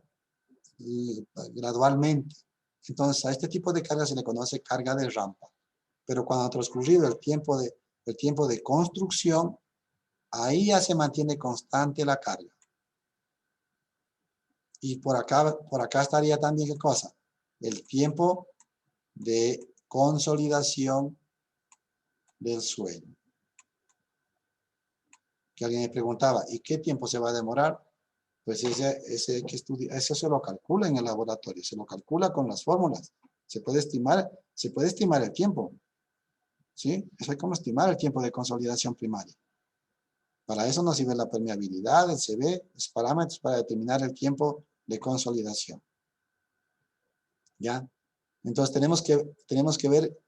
gradualmente. Entonces, a este tipo de carga se le conoce carga de rampa. Pero cuando ha transcurrido el tiempo de construcción, ahí ya se mantiene constante la carga. Y por acá estaría también, ¿qué cosa? El tiempo de consolidación del suelo. Que alguien me preguntaba, ¿y qué tiempo se va a demorar? Pues eso se lo calcula en el laboratorio, se lo calcula con las fórmulas. Se puede estimar el tiempo. ¿Sí? Eso es como estimar el tiempo de consolidación primaria. Para eso nos sirve la permeabilidad, el CV, los parámetros para determinar el tiempo de consolidación. ¿Ya? Entonces tenemos que ver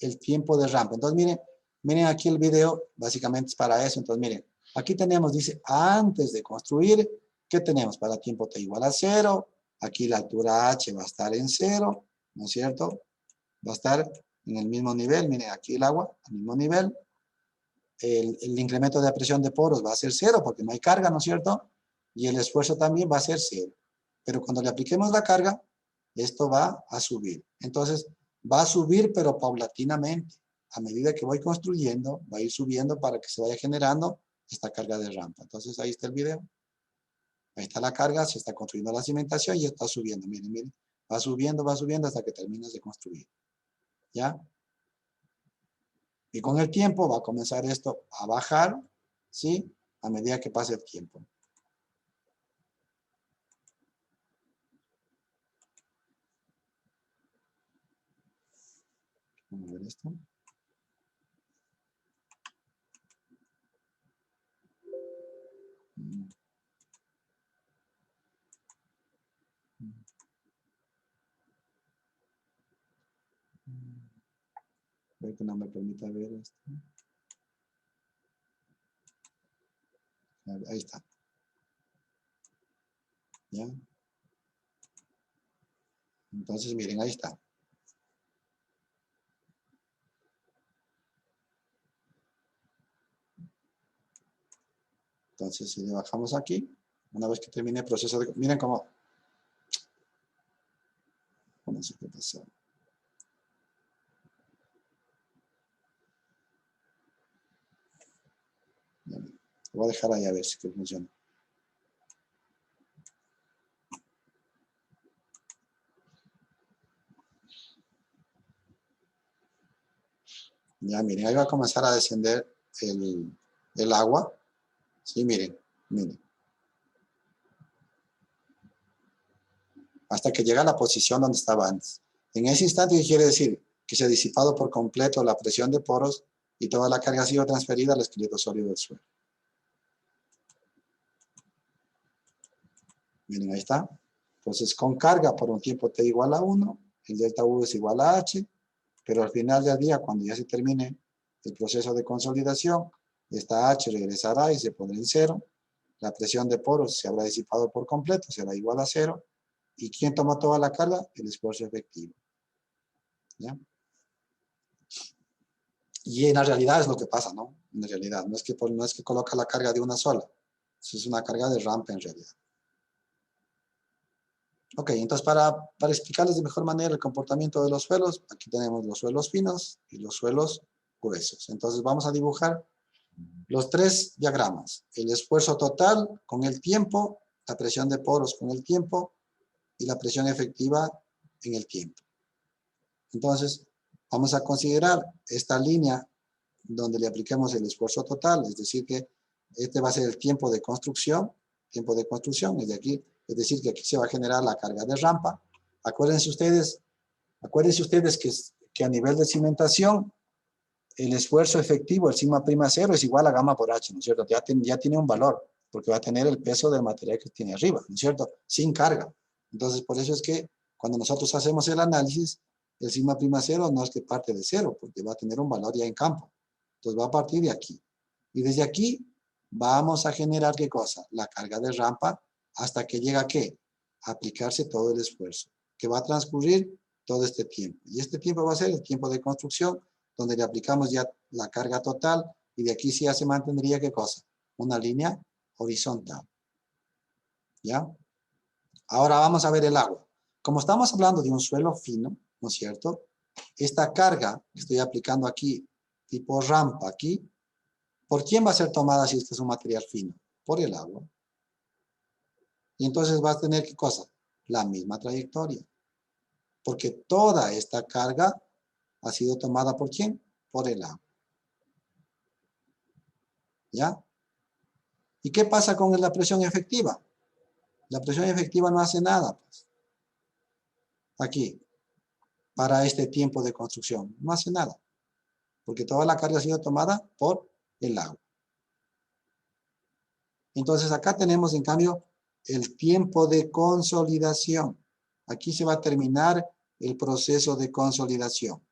el tiempo de rampa. Entonces miren aquí el video, básicamente es para eso. Entonces miren, aquí tenemos, dice, antes de construir ¿Qué tenemos? Para tiempo t igual a 0. Aquí la altura h va a estar en 0, ¿no es cierto? Va a estar en el mismo nivel. Miren, aquí el agua, al mismo nivel. El incremento de presión de poros va a ser 0 porque no hay carga, ¿no es cierto? Y el esfuerzo también va a ser 0. Pero cuando le apliquemos la carga, esto va a subir. Entonces, va a subir pero paulatinamente. A medida que voy construyendo, va a ir subiendo para que se vaya generando esta carga de rampa. Entonces, ahí está el video. Ahí está la carga, se está construyendo la cimentación y está subiendo. Miren, miren. Va subiendo hasta que termines de construir. ¿Ya? Y con el tiempo va a comenzar esto a bajar, ¿sí? A medida que pase el tiempo. Vamos a ver esto. Creo que no me permite ver esto. Ahí está. ¿Ya? Entonces, miren, ahí está. Entonces, si le bajamos aquí, una vez que termine el proceso de... Miren cómo... No sé qué pasó. Lo voy a dejar ahí a ver si funciona. Ya, miren, ahí va a comenzar a descender el agua. Sí, miren, miren. Hasta que llega a la posición donde estaba antes. En ese instante, ¿qué quiere decir? Que se ha disipado por completo la presión de poros y toda la carga ha sido transferida al esqueleto sólido del suelo. Miren, ahí está. Entonces, con carga por un tiempo t igual a 1, el delta U es igual a h, pero al final del día, cuando ya se termine el proceso de consolidación, esta h regresará y se pondrá en 0. La presión de poros se habrá disipado por completo, será igual a 0. ¿Y quién toma toda la carga? El esfuerzo efectivo. ¿Ya? Y en la realidad es lo que pasa, ¿no? En la realidad, no es que coloca la carga de una sola. Eso es una carga de rampa en realidad. Ok, entonces para explicarles de mejor manera el comportamiento de los suelos, aquí tenemos los suelos finos y los suelos gruesos. Entonces vamos a dibujar los tres diagramas. El esfuerzo total con el tiempo, la presión de poros con el tiempo y la presión efectiva en el tiempo. Entonces vamos a considerar esta línea donde le apliquemos el esfuerzo total, es decir que este va a ser el tiempo de construcción es de aquí. Es decir, que aquí se va a generar la carga de rampa. Acuérdense ustedes que a nivel de cimentación, el esfuerzo efectivo, el sigma prima 0, es igual a gamma por h, ¿no es cierto? Ya tiene un valor, porque va a tener el peso del material que tiene arriba, ¿no es cierto? Sin carga. Entonces, por eso es que cuando nosotros hacemos el análisis, el sigma prima 0 no es que parte de 0, porque va a tener un valor ya en campo. Entonces, va a partir de aquí. Y desde aquí vamos a generar, ¿qué cosa? La carga de rampa, hasta que llega a ¿qué? A aplicarse todo el esfuerzo, que va a transcurrir todo este tiempo. Y este tiempo va a ser el tiempo de construcción, donde le aplicamos ya la carga total, y de aquí sí ya se mantendría ¿qué cosa? Una línea horizontal. ¿Ya? Ahora vamos a ver el agua. Como estamos hablando de un suelo fino, ¿no es cierto? Esta carga que estoy aplicando aquí, tipo rampa aquí, ¿por quién va a ser tomada si este es un material fino? Por el agua. Y entonces va a tener ¿qué cosa? La misma trayectoria. Porque toda esta carga ha sido tomada ¿por quién? Por el agua. ¿Ya? ¿Y qué pasa con la presión efectiva? La presión efectiva no hace nada, pues. Aquí, para este tiempo de construcción. No hace nada. Porque toda la carga ha sido tomada por el agua. Entonces acá tenemos en cambio el tiempo de consolidación. Aquí se va a terminar el proceso de consolidación.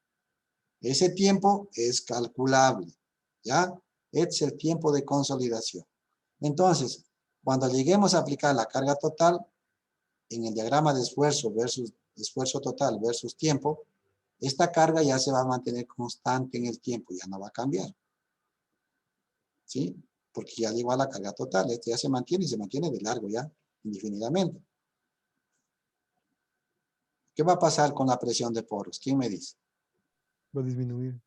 Ese tiempo es calculable. ¿Ya? Este es el tiempo de consolidación. Entonces, Cuando lleguemos a aplicar la carga total, en el diagrama de esfuerzo total versus tiempo, esta carga ya se va a mantener constante en el tiempo, ya no va a cambiar. ¿Sí? Porque ya llegó a la carga total, este ya se mantiene y se mantiene de largo ya, indefinidamente. ¿Qué va a pasar con la presión de poros? ¿Quién me dice?
Va a disminuir.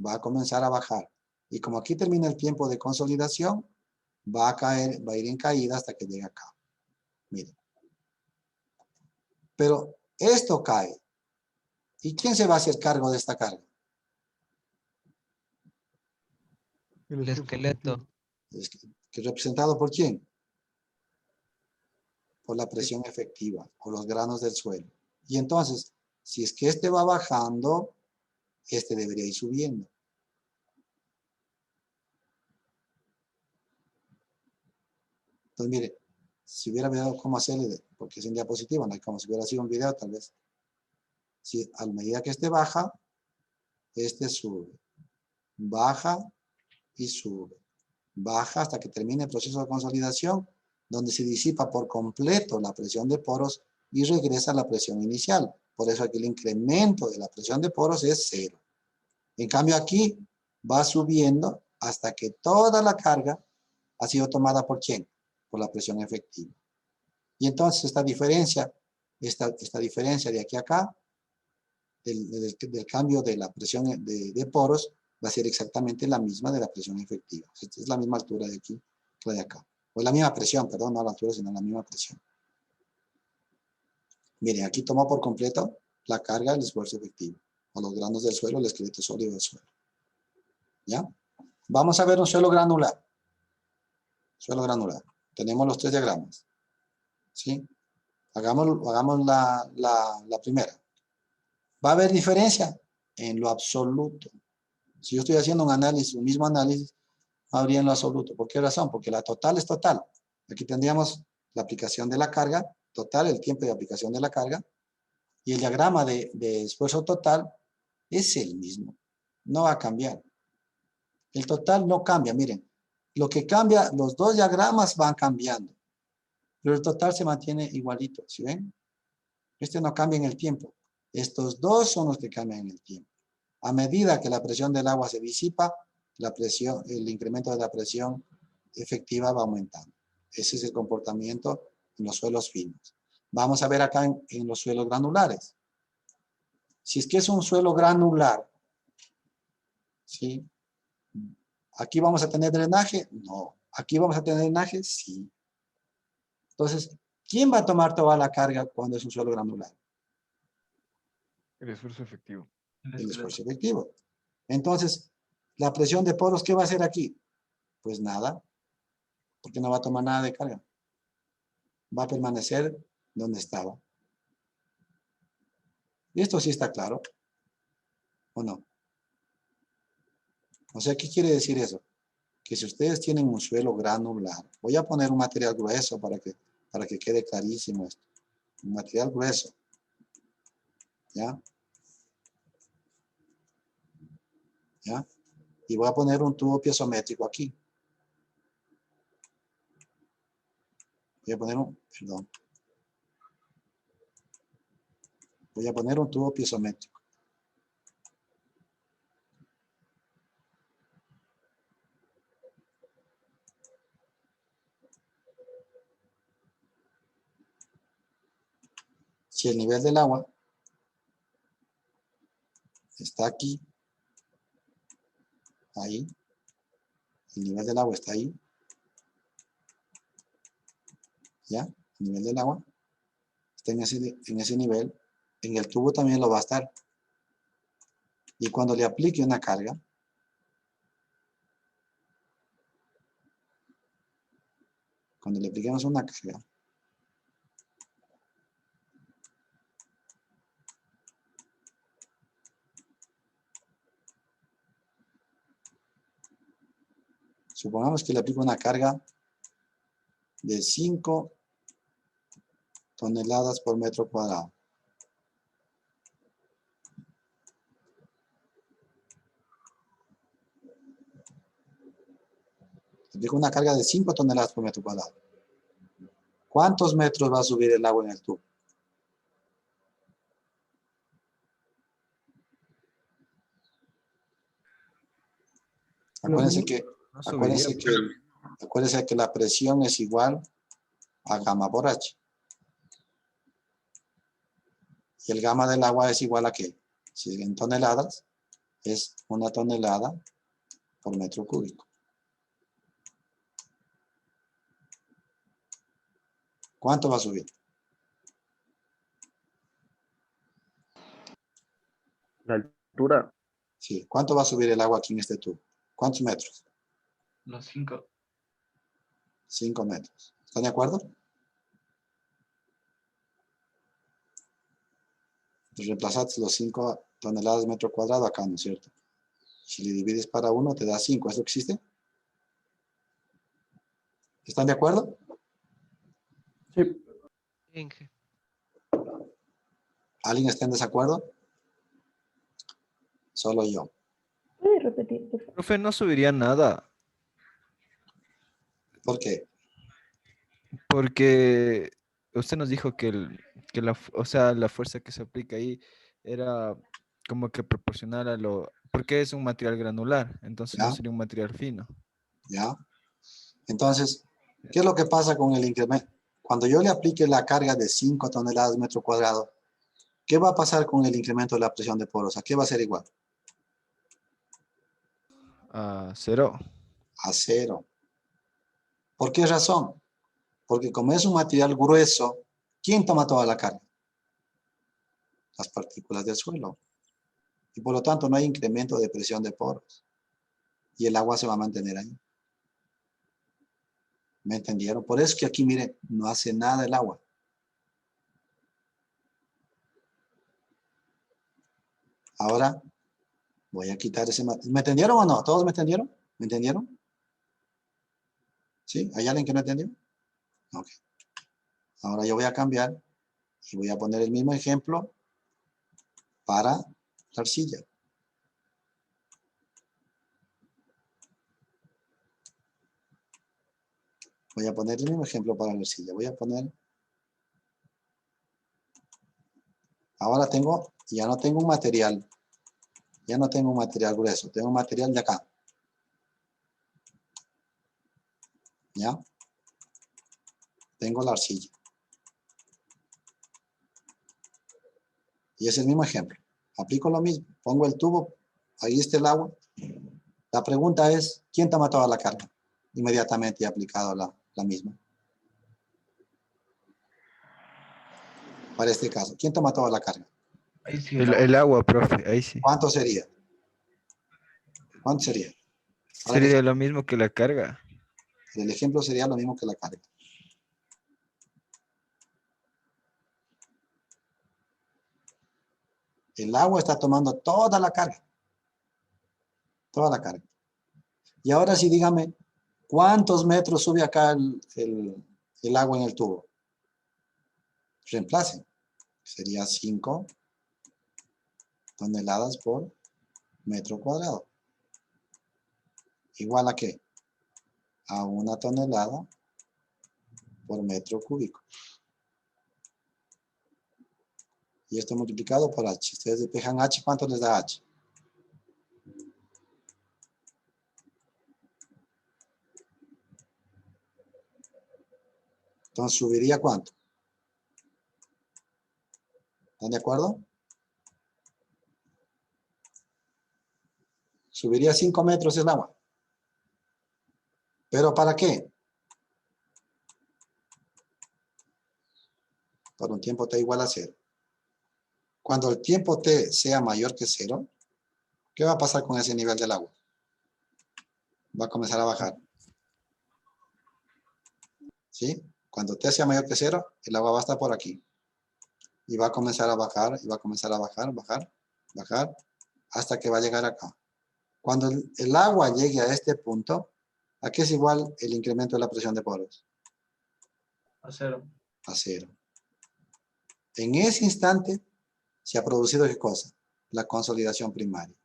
Va a comenzar a bajar. Y como aquí termina el tiempo de consolidación, va a caer, va a ir en caída hasta que llegue acá. Miren. Pero esto cae. ¿Y quién se va a hacer cargo de esta carga?
El esqueleto.
¿Que representado por quién? Por la presión efectiva o los granos del suelo. Y entonces, si es que este va bajando, este debería ir subiendo. Entonces, mire, si hubiera visto cómo hacerle, porque es en diapositiva, no hay como si hubiera sido un video tal vez. Si a medida que este baja, este sube. Baja y sube. Baja hasta que termine el proceso de consolidación, donde se disipa por completo la presión de poros y regresa a la presión inicial. Por eso aquí el incremento de la presión de poros es 0. En cambio aquí va subiendo hasta que toda la carga ha sido tomada ¿por quién? Por la presión efectiva. Y entonces esta diferencia de aquí a acá, del cambio de la presión de poros, va a ser exactamente la misma de la presión efectiva. Es la misma altura de aquí que la de acá. O la misma presión, perdón, no la altura, sino la misma presión. Miren, aquí tomó por completo la carga del esfuerzo efectivo. O los granos del suelo, el esqueleto sólido del suelo. ¿Ya? Vamos a ver un suelo granular. Suelo granular. Tenemos los 3 diagramas. ¿Sí? Hagamos la primera. ¿Va a haber diferencia? En lo absoluto. Si yo estoy haciendo un análisis, un mismo análisis, habría en lo absoluto. ¿Por qué razón? Porque la total es total. Aquí tendríamos la aplicación de la carga, total, el tiempo de aplicación de la carga, y el diagrama de esfuerzo total es el mismo. No va a cambiar. El total no cambia, miren. Lo que cambia, los 2 diagramas van cambiando. Pero el total se mantiene igualito, ¿sí ven? Este no cambia en el tiempo. Estos 2 son los que cambian en el tiempo. A medida que la presión del agua se disipa, el incremento de la presión efectiva va aumentando. Ese es el comportamiento en los suelos finos. Vamos a ver acá en los suelos granulares. Si es que es un suelo granular, ¿sí? ¿Aquí vamos a tener drenaje? No. ¿Aquí vamos a tener drenaje? Sí. Entonces, ¿quién va a tomar toda la carga cuando es un suelo granular?
El esfuerzo efectivo.
El esfuerzo efectivo. Entonces, la presión de poros, ¿qué va a hacer aquí? Pues nada, porque no va a tomar nada de carga. Va a permanecer donde estaba. ¿Y esto sí está claro? ¿O no? O sea, ¿qué quiere decir eso? Que si ustedes tienen un suelo granular, voy a poner un material grueso para que quede clarísimo esto. Un material grueso. ¿Ya? ¿Ya? Y voy a poner un tubo piezométrico aquí. Voy a poner Voy a poner un tubo piezométrico. Si el nivel del agua está aquí, ahí, el nivel del agua está ahí, ¿ya? El nivel del agua está en ese nivel, en el tubo también lo va a estar. Y cuando le aplique una carga, cuando le apliquemos una carga, supongamos que le aplico una carga de 5 toneladas por metro cuadrado. Le aplico una carga de 5 toneladas por metro cuadrado. ¿Cuántos metros va a subir el agua en el tubo? Acuérdense que,
No subiría.
acuérdense que la presión es igual a gamma por H. Y el gamma del agua es igual a ¿qué? Si en toneladas, es 1 tonelada por metro cúbico. ¿Cuánto va a subir?
La altura,
Sí. ¿Cuánto va a subir el agua aquí en este tubo? ¿Cuántos metros?
Los 5.
5 metros. ¿Están de acuerdo? Entonces reemplazaste los 5 toneladas metro cuadrado acá, ¿no es cierto? Si le divides para 1, te da 5. ¿Eso existe? ¿Están de acuerdo?
Sí.
Inge.
¿Alguien está en desacuerdo? Solo yo.
¿Puede repetir, por favor?
Profe, no subiría nada.
¿Por qué?
Porque usted nos dijo que, o sea, la fuerza que se aplica ahí era como que proporcional a lo... Porque es un material granular, entonces no
¿Ya?
sería un material fino.
¿Ya? Entonces, ¿qué es lo que pasa con el incremento? Cuando yo le aplique la carga de 5 toneladas metro cuadrado, ¿qué va a pasar con el incremento de la presión de poros? ¿A qué va a ser igual?
A 0.
A 0. ¿Por qué razón? Porque como es un material grueso, ¿quién toma toda la carga? Las partículas del suelo. Y por lo tanto no hay incremento de presión de poros. Y el agua se va a mantener ahí. ¿Me entendieron? Por eso que aquí, miren, no hace nada el agua. Ahora voy a quitar ese material. ¿Me entendieron o no? ¿Todos me entendieron? ¿Me entendieron? ¿Sí? ¿Hay alguien que no entendió? Ok. Ahora yo voy a cambiar y voy a poner el mismo ejemplo para la arcilla. Voy a poner el mismo ejemplo para la arcilla. Voy a poner... Ahora tengo, ya no tengo un material. Ya no tengo un material grueso. Tengo un material de acá. ¿Ya? Tengo la arcilla. Y es el mismo ejemplo. Aplico lo mismo. Pongo el tubo. Ahí está el agua. La pregunta es, ¿quién toma toda la carga? Inmediatamente he aplicado la misma. Para este caso, ¿quién toma toda la carga?
Ahí sí
El agua, profe, ahí sí.
¿Cuánto sería? ¿Cuánto sería? Ahora
Sería lo mismo que la carga.
el ejemplo sería lo mismo que la carga. El agua está tomando toda la carga. Toda la carga. Y ahora sí, dígame, ¿cuántos metros sube acá el agua en el tubo? Reemplacen. Sería 5 toneladas por metro cuadrado. ¿Igual a qué? A 1 tonelada por metro cúbico. Y esto multiplicado por H. Ustedes despejan H, ¿cuánto les da H? Entonces, ¿subiría cuánto? ¿Están de acuerdo? Subiría 5 metros el agua. ¿Pero para qué? Por un tiempo t igual a 0. Cuando el tiempo t sea mayor que 0, ¿qué va a pasar con ese nivel del agua? Va a comenzar a bajar. ¿Sí? Cuando t sea mayor que 0, el agua va a estar por aquí. Y va a comenzar a bajar, y va a comenzar a bajar, bajar, bajar, hasta que va a llegar acá. Cuando el agua llegue a este punto, ¿a qué es igual el incremento de la presión de poros?
A 0.
A 0. En ese instante se ha producido ¿qué cosa? La consolidación primaria.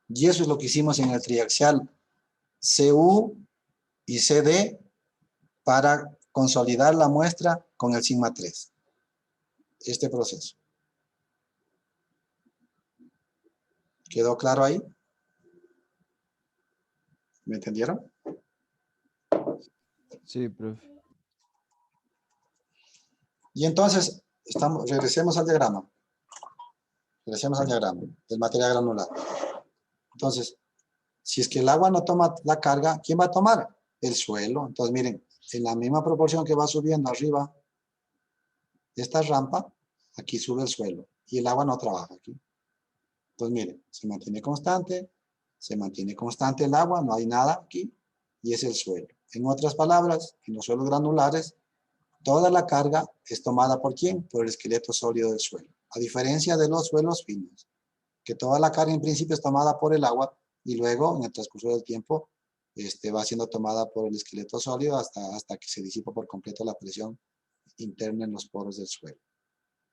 Y eso es lo que hicimos en el triaxial CU y CD para consolidar la muestra con el sigma 3. Este proceso. ¿Quedó claro ahí? ¿Me entendieron?
Sí, profe.
Y entonces, regresemos al diagrama. Regresemos al diagrama del material granular. Entonces, si es que el agua no toma la carga, ¿quién va a tomar? El suelo. Entonces, miren, en la misma proporción que va subiendo arriba esta rampa, aquí sube el suelo. Y el agua no trabaja aquí. Entonces, miren, se mantiene constante el agua, no hay nada aquí, y es el suelo. En otras palabras, en los suelos granulares, toda la carga es tomada ¿por quién? Por el esqueleto sólido del suelo. A diferencia de los suelos finos, que toda la carga en principio es tomada por el agua y luego, en el transcurso del tiempo, va siendo tomada por el esqueleto sólido hasta que se disipa por completo la presión interna en los poros del suelo.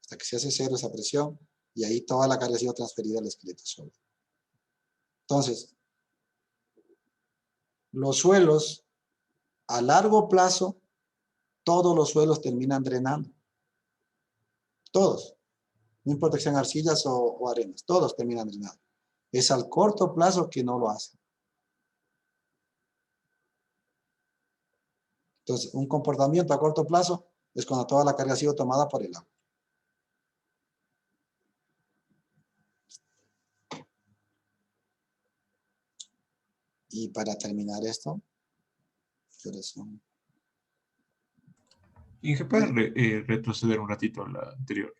Hasta que se hace cero esa presión y ahí toda la carga ha sido transferida al esqueleto sólido. Entonces, los suelos, a largo plazo, todos los suelos terminan drenando. Todos. No importa que sean arcillas o arenas, todos terminan drenando. Es al corto plazo que no lo hacen. Entonces, un comportamiento a corto plazo es cuando toda la carga ha sido tomada por el agua. Y para terminar esto,
¿Y se puede retroceder un ratito a la anterior?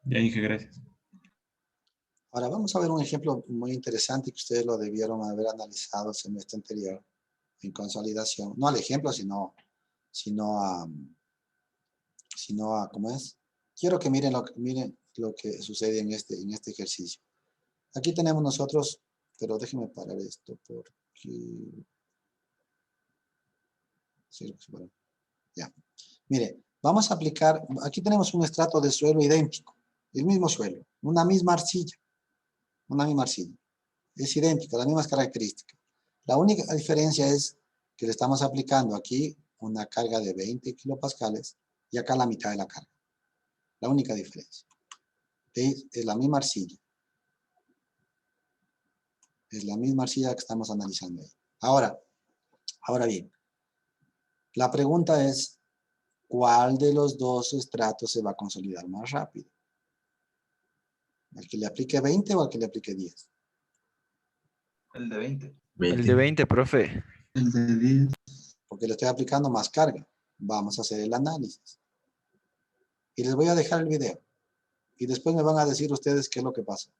Ya dije, gracias.
Ahora vamos a ver un ejemplo muy interesante que ustedes lo debieron haber analizado el semestre anterior en consolidación. No al ejemplo, sino a ¿cómo es? Quiero que miren lo que sucede en este ejercicio. Aquí tenemos nosotros, pero déjenme parar esto porque... Ya. Mire, vamos a aplicar, aquí tenemos un estrato de suelo idéntico, el mismo suelo, una misma arcilla. Es idéntico, las mismas características. La única diferencia es que le estamos aplicando aquí una carga de 20 kilopascales y acá la mitad de la carga. La única diferencia. Es la misma arcilla. Es la misma arcilla que estamos analizando ahí. Ahora bien, la pregunta es, ¿cuál de los dos estratos se va a consolidar más rápido? ¿El que le aplique 20 o el que le aplique 10?
El de 20.
El de 20, profe.
El de 10.
Porque le estoy aplicando más carga. Vamos a hacer el análisis. Y les voy a dejar el video. Y después me van a decir ustedes qué es lo que pasa.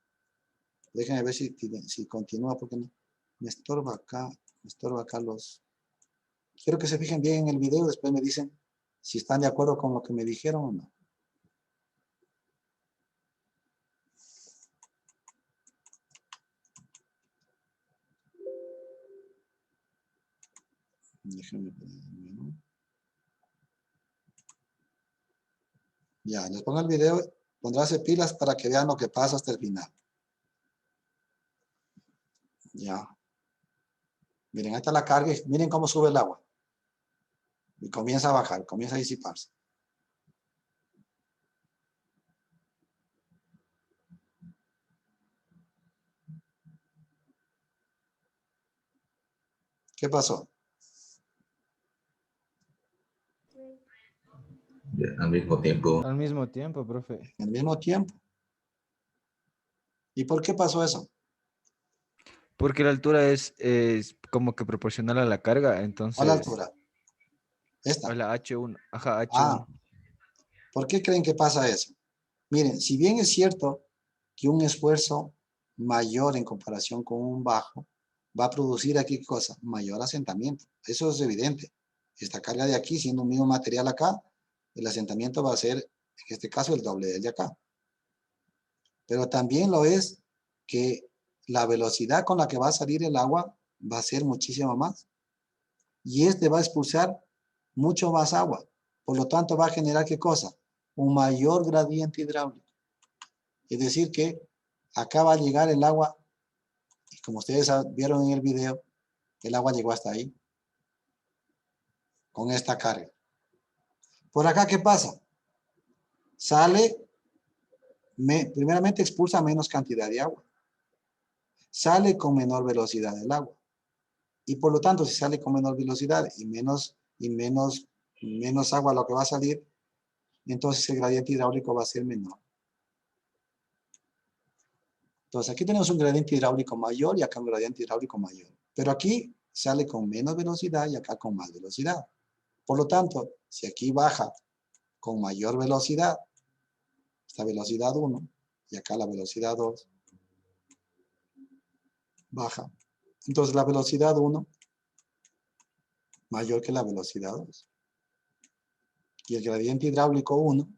Déjenme ver si continúa porque me estorba acá los... Quiero que se fijen bien en el video y después me dicen si están de acuerdo con lo que me dijeron o no. Déjenme poner, ¿no? Ya, les pongo el video, pondrás pilas para que vean lo que pasa hasta el final. Ya. Miren, ahí está la carga y miren cómo sube el agua. Y comienza a bajar, comienza a disiparse. ¿Qué pasó?
Al mismo tiempo.
Al mismo tiempo, profe.
Al mismo tiempo. ¿Y por qué pasó eso?
Porque la altura es como que proporcional a la carga, entonces...
¿A la altura? Esta.
A la H1, ajá, H1.
Ah, ¿por qué creen que pasa eso? Miren, si bien es cierto que un esfuerzo mayor en comparación con un bajo va a producir aquí, ¿qué cosa? Mayor asentamiento. Eso es evidente. Esta carga de aquí, siendo un mismo material acá, el asentamiento va a ser, en este caso, el doble del de acá. Pero también lo es que la velocidad con la que va a salir el agua va a ser muchísimo más. Y este va a expulsar mucho más agua. Por lo tanto, va a generar ¿qué cosa? Un mayor gradiente hidráulico. Es decir que acá va a llegar el agua, y como ustedes vieron en el video, el agua llegó hasta ahí, con esta carga. Por acá, ¿qué pasa? Sale, primeramente expulsa menos cantidad de agua. Sale con menor velocidad el agua. Y por lo tanto, si sale con menor velocidad y menos agua lo que va a salir, entonces el gradiente hidráulico va a ser menor. Entonces aquí tenemos un gradiente hidráulico mayor y acá un gradiente hidráulico mayor. Pero aquí sale con menos velocidad y acá con más velocidad. Por lo tanto, si aquí baja con mayor velocidad, esta velocidad 1 y acá la velocidad 2, baja. Entonces la velocidad 1 mayor que la velocidad 2. Y el gradiente hidráulico 1,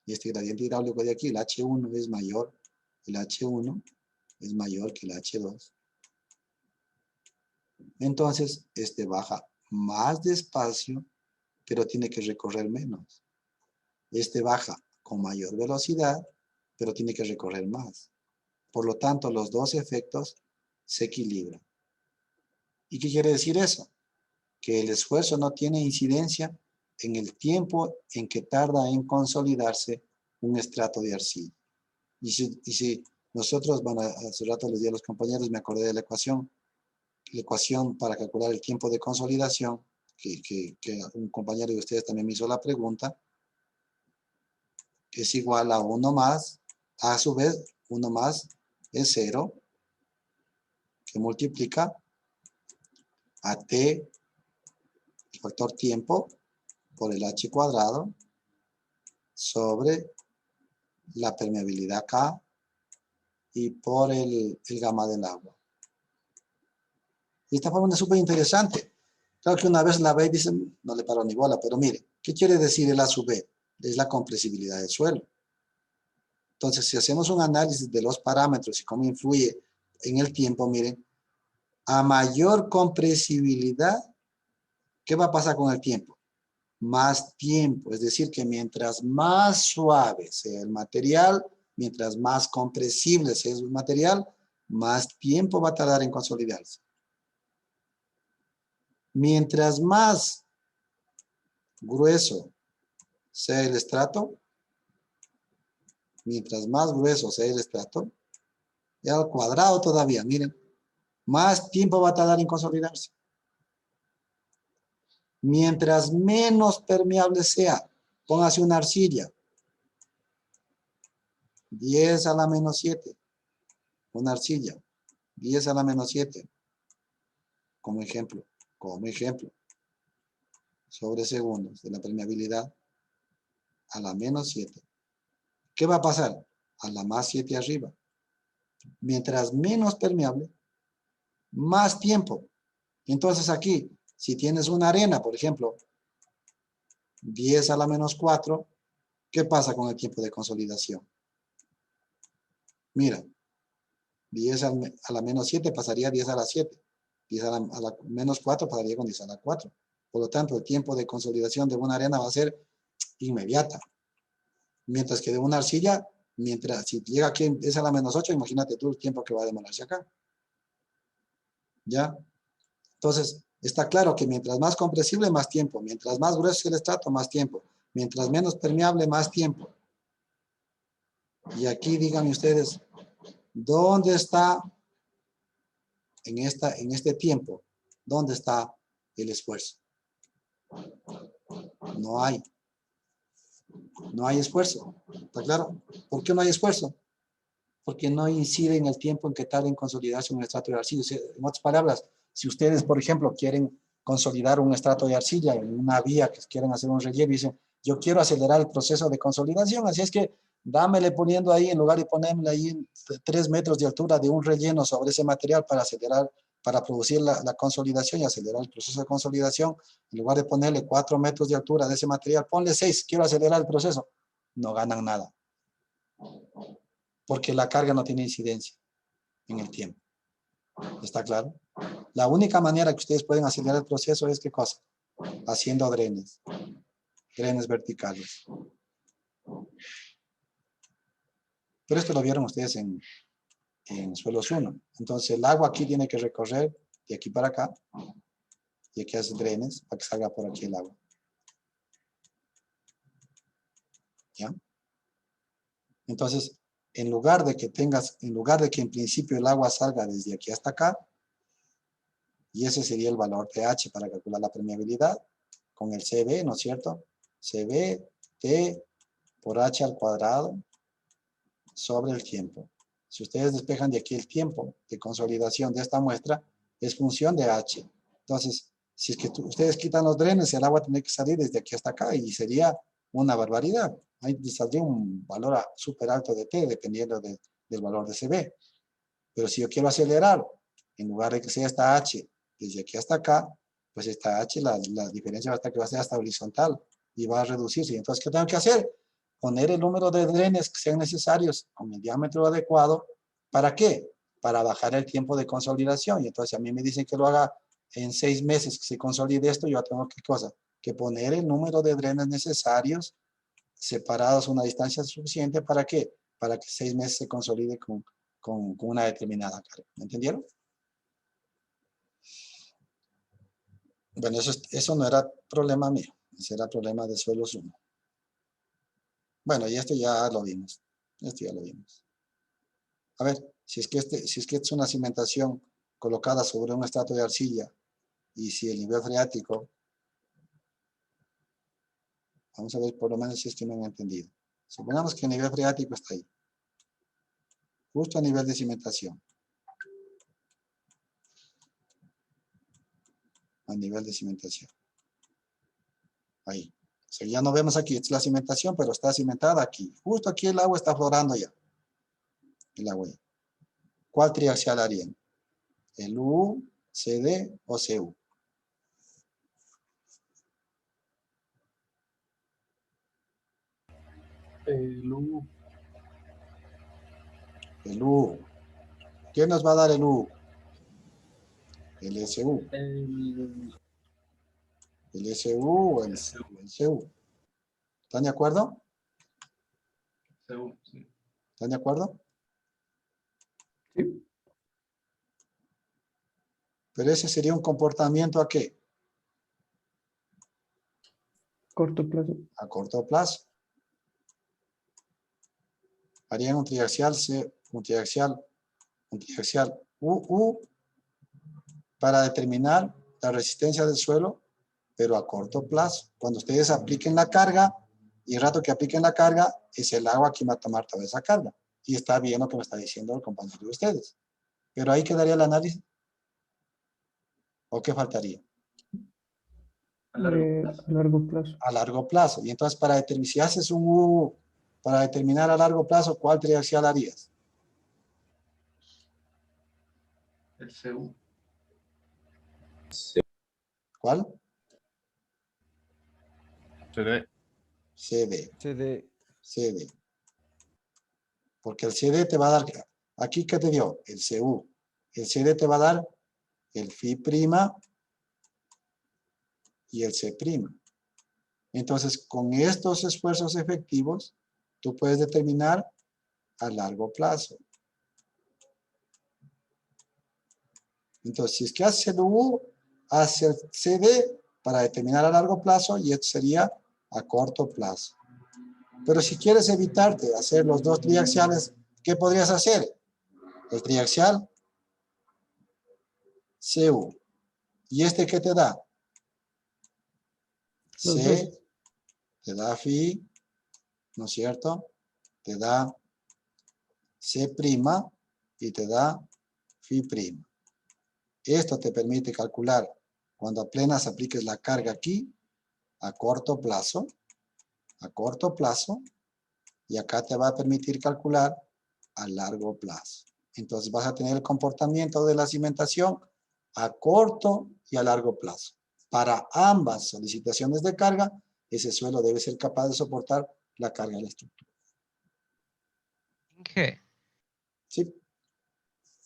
y este gradiente hidráulico de aquí, el H1 es mayor, el H1 es mayor que el H2. Entonces, este baja más despacio, pero tiene que recorrer menos. Este baja con mayor velocidad, pero tiene que recorrer más. Por lo tanto, los dos efectos se equilibran. ¿Y qué quiere decir eso? Que el esfuerzo no tiene incidencia en el tiempo en que tarda en consolidarse un estrato de arcilla. Y si nosotros, bueno, hace rato les di a los compañeros, me acordé de la ecuación para calcular el tiempo de consolidación, que un compañero de ustedes también me hizo la pregunta, es igual a 1 más, a su vez, 1 más es 0, que multiplica a t, el factor tiempo, por el h cuadrado, sobre la permeabilidad K y por el gamma del agua. Y esta fórmula es súper interesante. Claro que una vez la ve y dicen, no le paro ni bola, pero mire, ¿qué quiere decir el A sub B? Es la compresibilidad del suelo. Entonces, si hacemos un análisis de los parámetros y cómo influye en el tiempo, miren, a mayor compresibilidad, ¿qué va a pasar con el tiempo? Más tiempo, es decir, que mientras más suave sea el material, mientras más compresible sea el material, más tiempo va a tardar en consolidarse. Mientras más grueso sea el estrato, mientras más grueso sea el estrato, y al cuadrado todavía, miren, más tiempo va a tardar en consolidarse. Mientras menos permeable sea, póngase una arcilla, 10 a la menos 7, una arcilla, 10 a la menos 7, como ejemplo, sobre segundos de la permeabilidad a la menos 7. ¿Qué va a pasar? A la más 7 arriba. Mientras menos permeable, más tiempo. Entonces aquí, si tienes una arena, por ejemplo, 10 a la menos 4, ¿qué pasa con el tiempo de consolidación? Mira, 10 a la menos 7 pasaría a 10 a la 7. 10 a la menos 4 pasaría con 10 a la 4. Por lo tanto, el tiempo de consolidación de una arena va a ser inmediata. Mientras que de una arcilla, si llega aquí 10 a la menos 8, imagínate tú el tiempo que va a demorarse acá. ¿Ya? Entonces, está claro que mientras más compresible, más tiempo. Mientras más grueso es el estrato, más tiempo. Mientras menos permeable, más tiempo. Y aquí díganme ustedes, ¿dónde está en este tiempo? ¿Dónde está el esfuerzo? No hay. No hay esfuerzo. ¿Está claro? ¿Por qué no hay esfuerzo? Porque no incide en el tiempo en que tarda en consolidarse un estrato de arcilla. En otras palabras, si ustedes, por ejemplo, quieren consolidar un estrato de arcilla en una vía que quieren hacer un relieve y dicen, yo quiero acelerar el proceso de consolidación, así es que dámele poniendo ahí, en lugar de ponerle ahí 3 metros de altura de un relleno sobre ese material para acelerar, para producir la consolidación y acelerar el proceso de consolidación, en lugar de ponerle 4 metros de altura de ese material, ponle 6, quiero acelerar el proceso. No ganan nada. Porque la carga no tiene incidencia en el tiempo. ¿Está claro? La única manera que ustedes pueden acelerar el proceso es ¿qué cosa? Haciendo drenes. drenes verticales. Pero esto lo vieron ustedes en suelos 1. Entonces el agua aquí tiene que recorrer de aquí para acá. Y aquí hace drenes para que salga por aquí el agua. ¿Ya? Entonces, en lugar de que en principio el agua salga desde aquí hasta acá, y ese sería el valor pH para calcular la permeabilidad, con el CB, ¿no es cierto? CB, T por H al cuadrado sobre el tiempo. Si ustedes despejan de aquí el tiempo de consolidación de esta muestra, es función de H. Entonces, si es que ustedes quitan los drenes, el agua tiene que salir desde aquí hasta acá y sería una barbaridad. Ahí saldría un valor súper alto de T, dependiendo del valor de CB. Pero si yo quiero acelerar, en lugar de que sea esta H desde aquí hasta acá, pues esta H, la diferencia va a estar que va a ser hasta horizontal y va a reducirse. Entonces, ¿qué tengo que hacer? Poner el número de drenes que sean necesarios con el diámetro adecuado. ¿Para qué? Para bajar el tiempo de consolidación. Y entonces a mí me dicen que lo haga en 6 meses que se consolide esto, yo tengo ¿qué cosa? Que poner el número de drenes necesarios separados a una distancia suficiente. ¿Para qué? Para que 6 meses se consolide con una determinada carga. ¿Me entendieron? Bueno, eso no era problema mío. Ese era problema de suelos 1. Bueno, y esto ya lo vimos. Esto ya lo vimos. A ver, si es que es una cimentación colocada sobre un estrato de arcilla y si el nivel freático, vamos a ver por lo menos si es que me han entendido. Supongamos que el nivel freático está ahí, justo a nivel de cimentación. A nivel de cimentación. Ahí. O sea, ya no vemos aquí, es la cimentación, pero está cimentada aquí. Justo aquí el agua está florando ya. El agua ya. ¿Cuál triaxial harían? ¿El U, CD o CU?
El U.
El U. ¿Qué nos va a dar el U? El SU. El SU o el CU. ¿Están de acuerdo?
Sí.
¿Están de acuerdo?
Sí.
Pero ese sería un comportamiento ¿a qué?
Corto plazo.
A corto plazo. Harían un triaxial UU para determinar la resistencia del suelo, pero a corto plazo. Cuando ustedes apliquen la carga, y el rato que apliquen la carga, es el agua quien va a tomar toda esa carga. Y está bien lo que me está diciendo el compañero de ustedes. Pero ahí quedaría el análisis. ¿O qué faltaría?
A largo plazo.
A largo plazo. Y entonces, para determinar, si haces un U, para determinar a largo plazo, ¿cuál triaxial harías?
El CU.
¿Cuál?
CD.
CD. Porque el CD te va a dar, aquí ¿qué te dio? El CU. El CD te va a dar el Φ' y el C'. Entonces, con estos esfuerzos efectivos, tú puedes determinar a largo plazo. Entonces, si es que hace el U, hace el CD para determinar a largo plazo y esto sería a corto plazo. Pero si quieres evitarte hacer los dos triaxiales, ¿qué podrías hacer? El triaxial CU. ¿Y este qué te da? C, te da Φ, ¿no es cierto? Te da C' y te da Φ'. Esto te permite calcular cuando apenas apliques la carga aquí, a corto plazo, y acá te va a permitir calcular a largo plazo. Entonces vas a tener el comportamiento de la cimentación a corto y a largo plazo. Para ambas solicitaciones de carga, ese suelo debe ser capaz de soportar la carga de la estructura.
Inge,
¿Sí?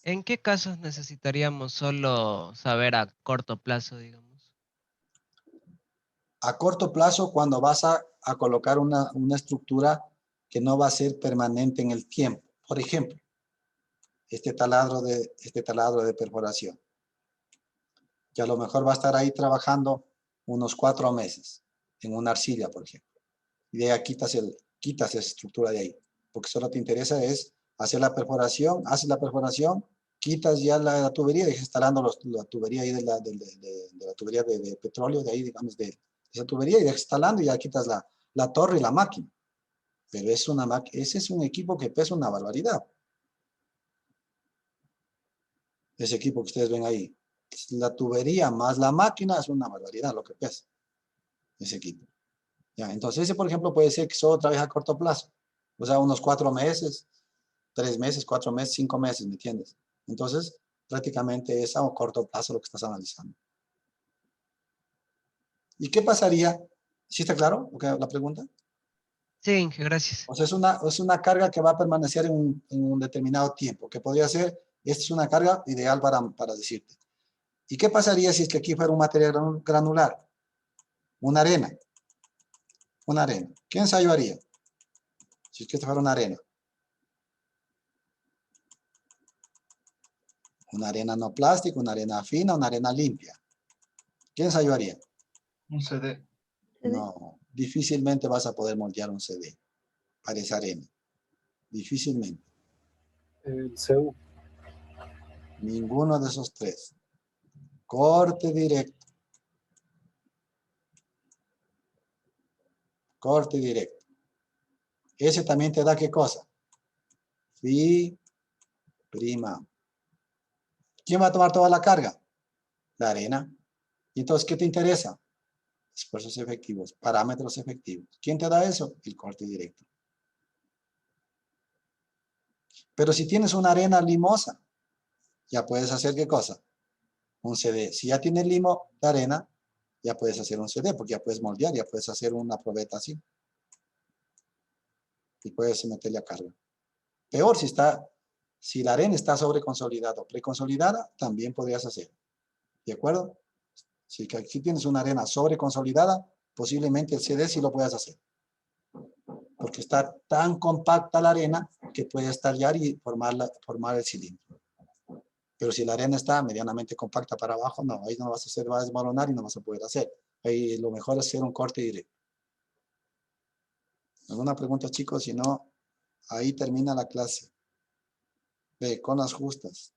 ¿en qué casos necesitaríamos solo saber a corto plazo, digamos?
A corto plazo, cuando vas a colocar una estructura que no va a ser permanente en el tiempo. Por ejemplo, este taladro de perforación. Que a lo mejor va a estar ahí trabajando unos 4 meses en una arcilla, por ejemplo. Y de ahí quitas esa estructura de ahí. Porque solo te interesa es hacer la perforación, haces la perforación, quitas ya la tubería y dejas instalando la tubería ahí de la tubería de petróleo, de ahí, digamos, de esa tubería, y dejas instalando y ya quitas la torre y la máquina. Pero ese es un equipo que pesa una barbaridad. Ese equipo que ustedes ven ahí. La tubería más la máquina es una barbaridad lo que pesa. Ese equipo. Ya, entonces ese, por ejemplo, puede ser que solo trabaje a corto plazo. O sea, unos 4 meses, 3 meses, 4 meses, 5 meses, ¿me entiendes? Entonces, prácticamente es a corto plazo lo que estás analizando. ¿Y qué pasaría? ¿Sí está claro la pregunta?
Sí, Inge, gracias.
O sea, es una carga que va a permanecer en un determinado tiempo, que podría ser, esta es una carga ideal para decirte. ¿Y qué pasaría si es que aquí fuera un material granular? Una arena. Una arena. ¿Qué ensayo haría? Si es que esto fuera una arena. Una arena no plástica, una arena fina, una arena limpia. ¿Qué ensayo haría?
Un CD.
No, difícilmente vas a poder moldear un CD para esa arena. Difícilmente.
El CU.
Ninguno de esos tres. Corte directo. Corte directo. Ese también te da ¿qué cosa? Fi, prima. ¿Quién va a tomar toda la carga? La arena. ¿Y entonces qué te interesa? Esfuerzos efectivos, parámetros efectivos. ¿Quién te da eso? El corte directo. Pero si tienes una arena limosa, ya puedes hacer ¿qué cosa? Un CD. Si ya tienes limo de arena, ya puedes hacer un CD, porque ya puedes moldear, ya puedes hacer una probeta así. Y puedes meterle a carga. Peor si la arena está sobreconsolidada o preconsolidada, también podrías hacer. ¿De acuerdo? Si aquí tienes una arena sobreconsolidada, posiblemente el CD sí lo puedas hacer. Porque está tan compacta la arena que puede estallar y formar el cilindro. Pero si la arena está medianamente compacta para abajo, no, ahí no vas a hacer, va a desmoronar y no vas a poder hacer. Ahí lo mejor es hacer un corte directo. ¿Alguna pregunta, chicos? Si no, ahí termina la clase. Ve, con las justas.